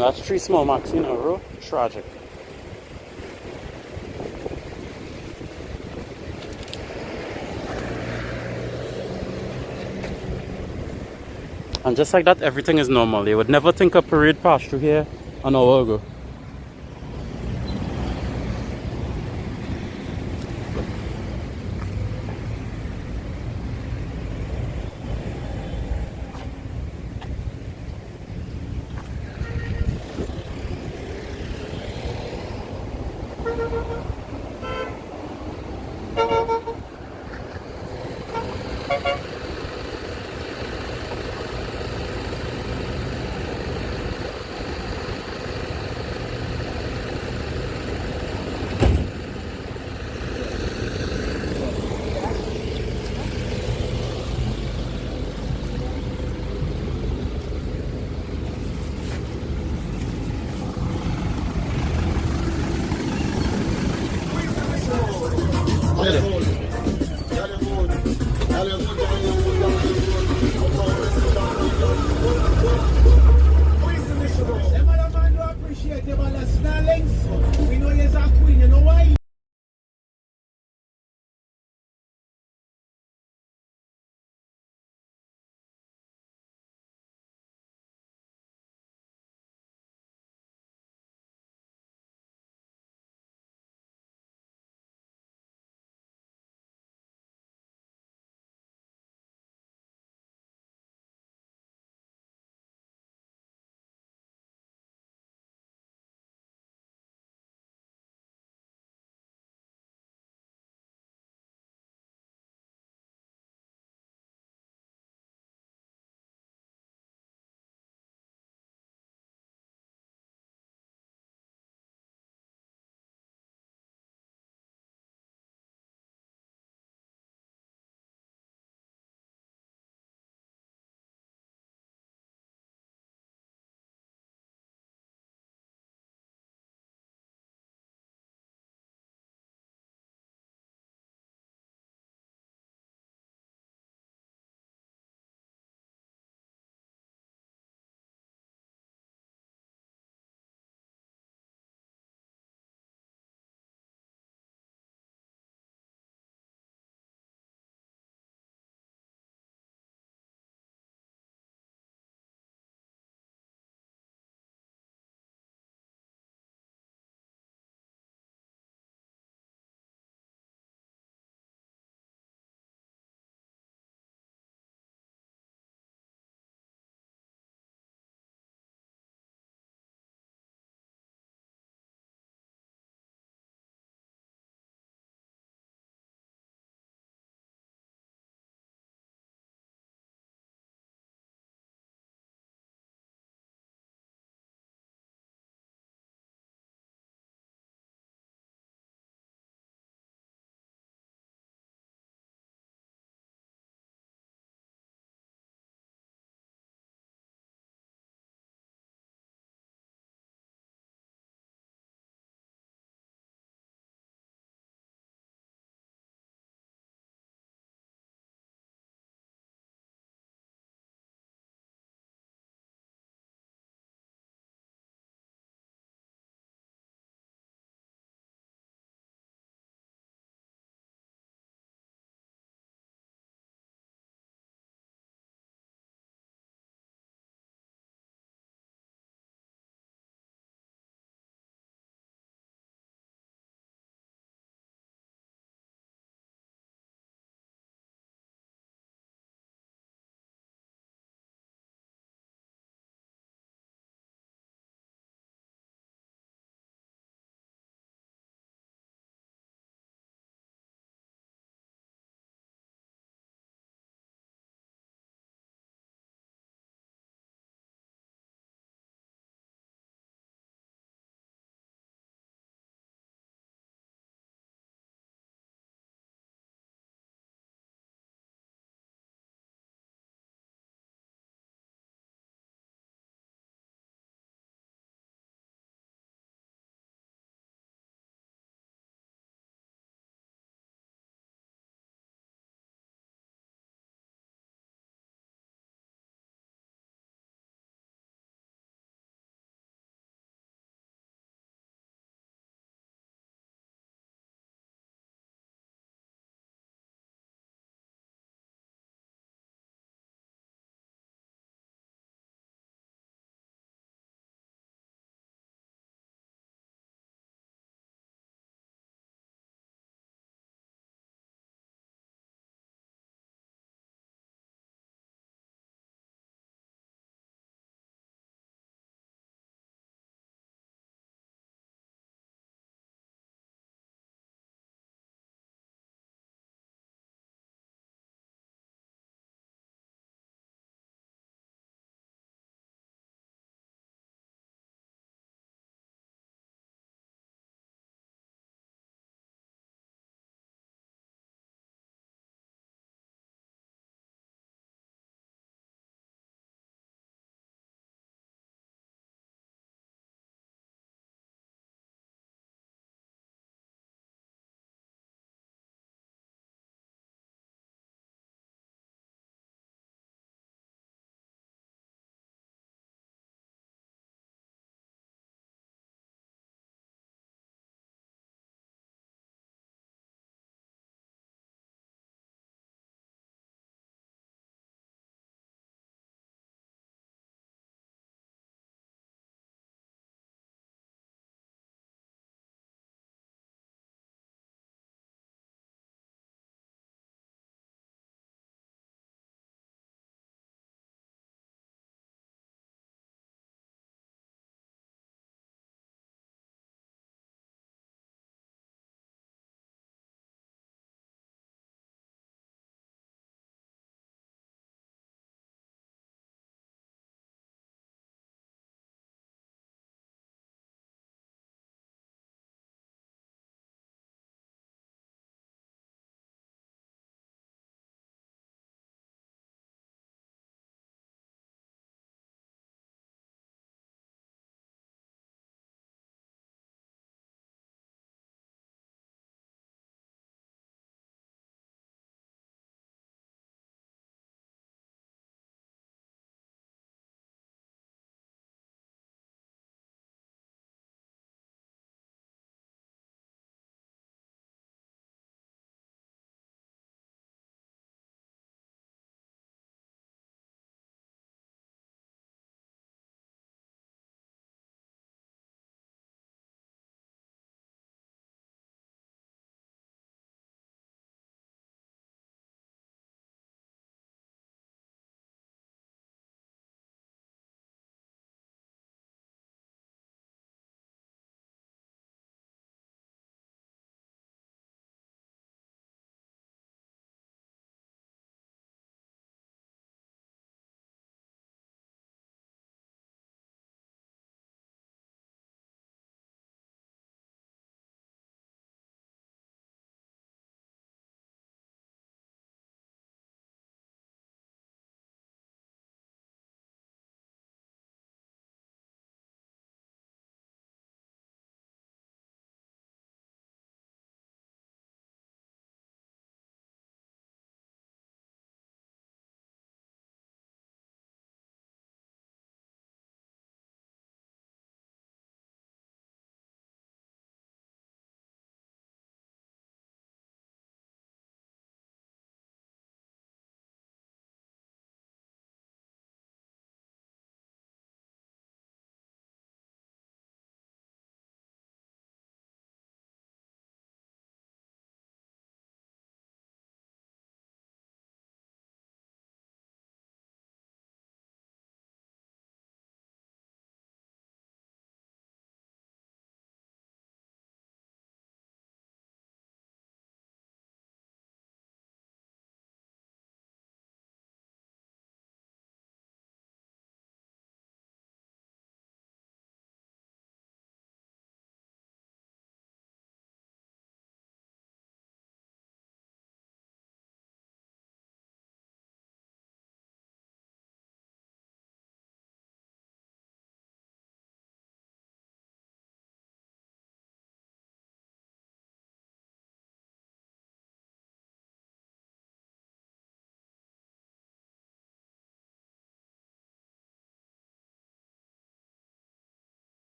Damn, that's 3 small marks in a row. Tragic. And just like that, everything is normal. You would never think a parade passed through here an hour ago.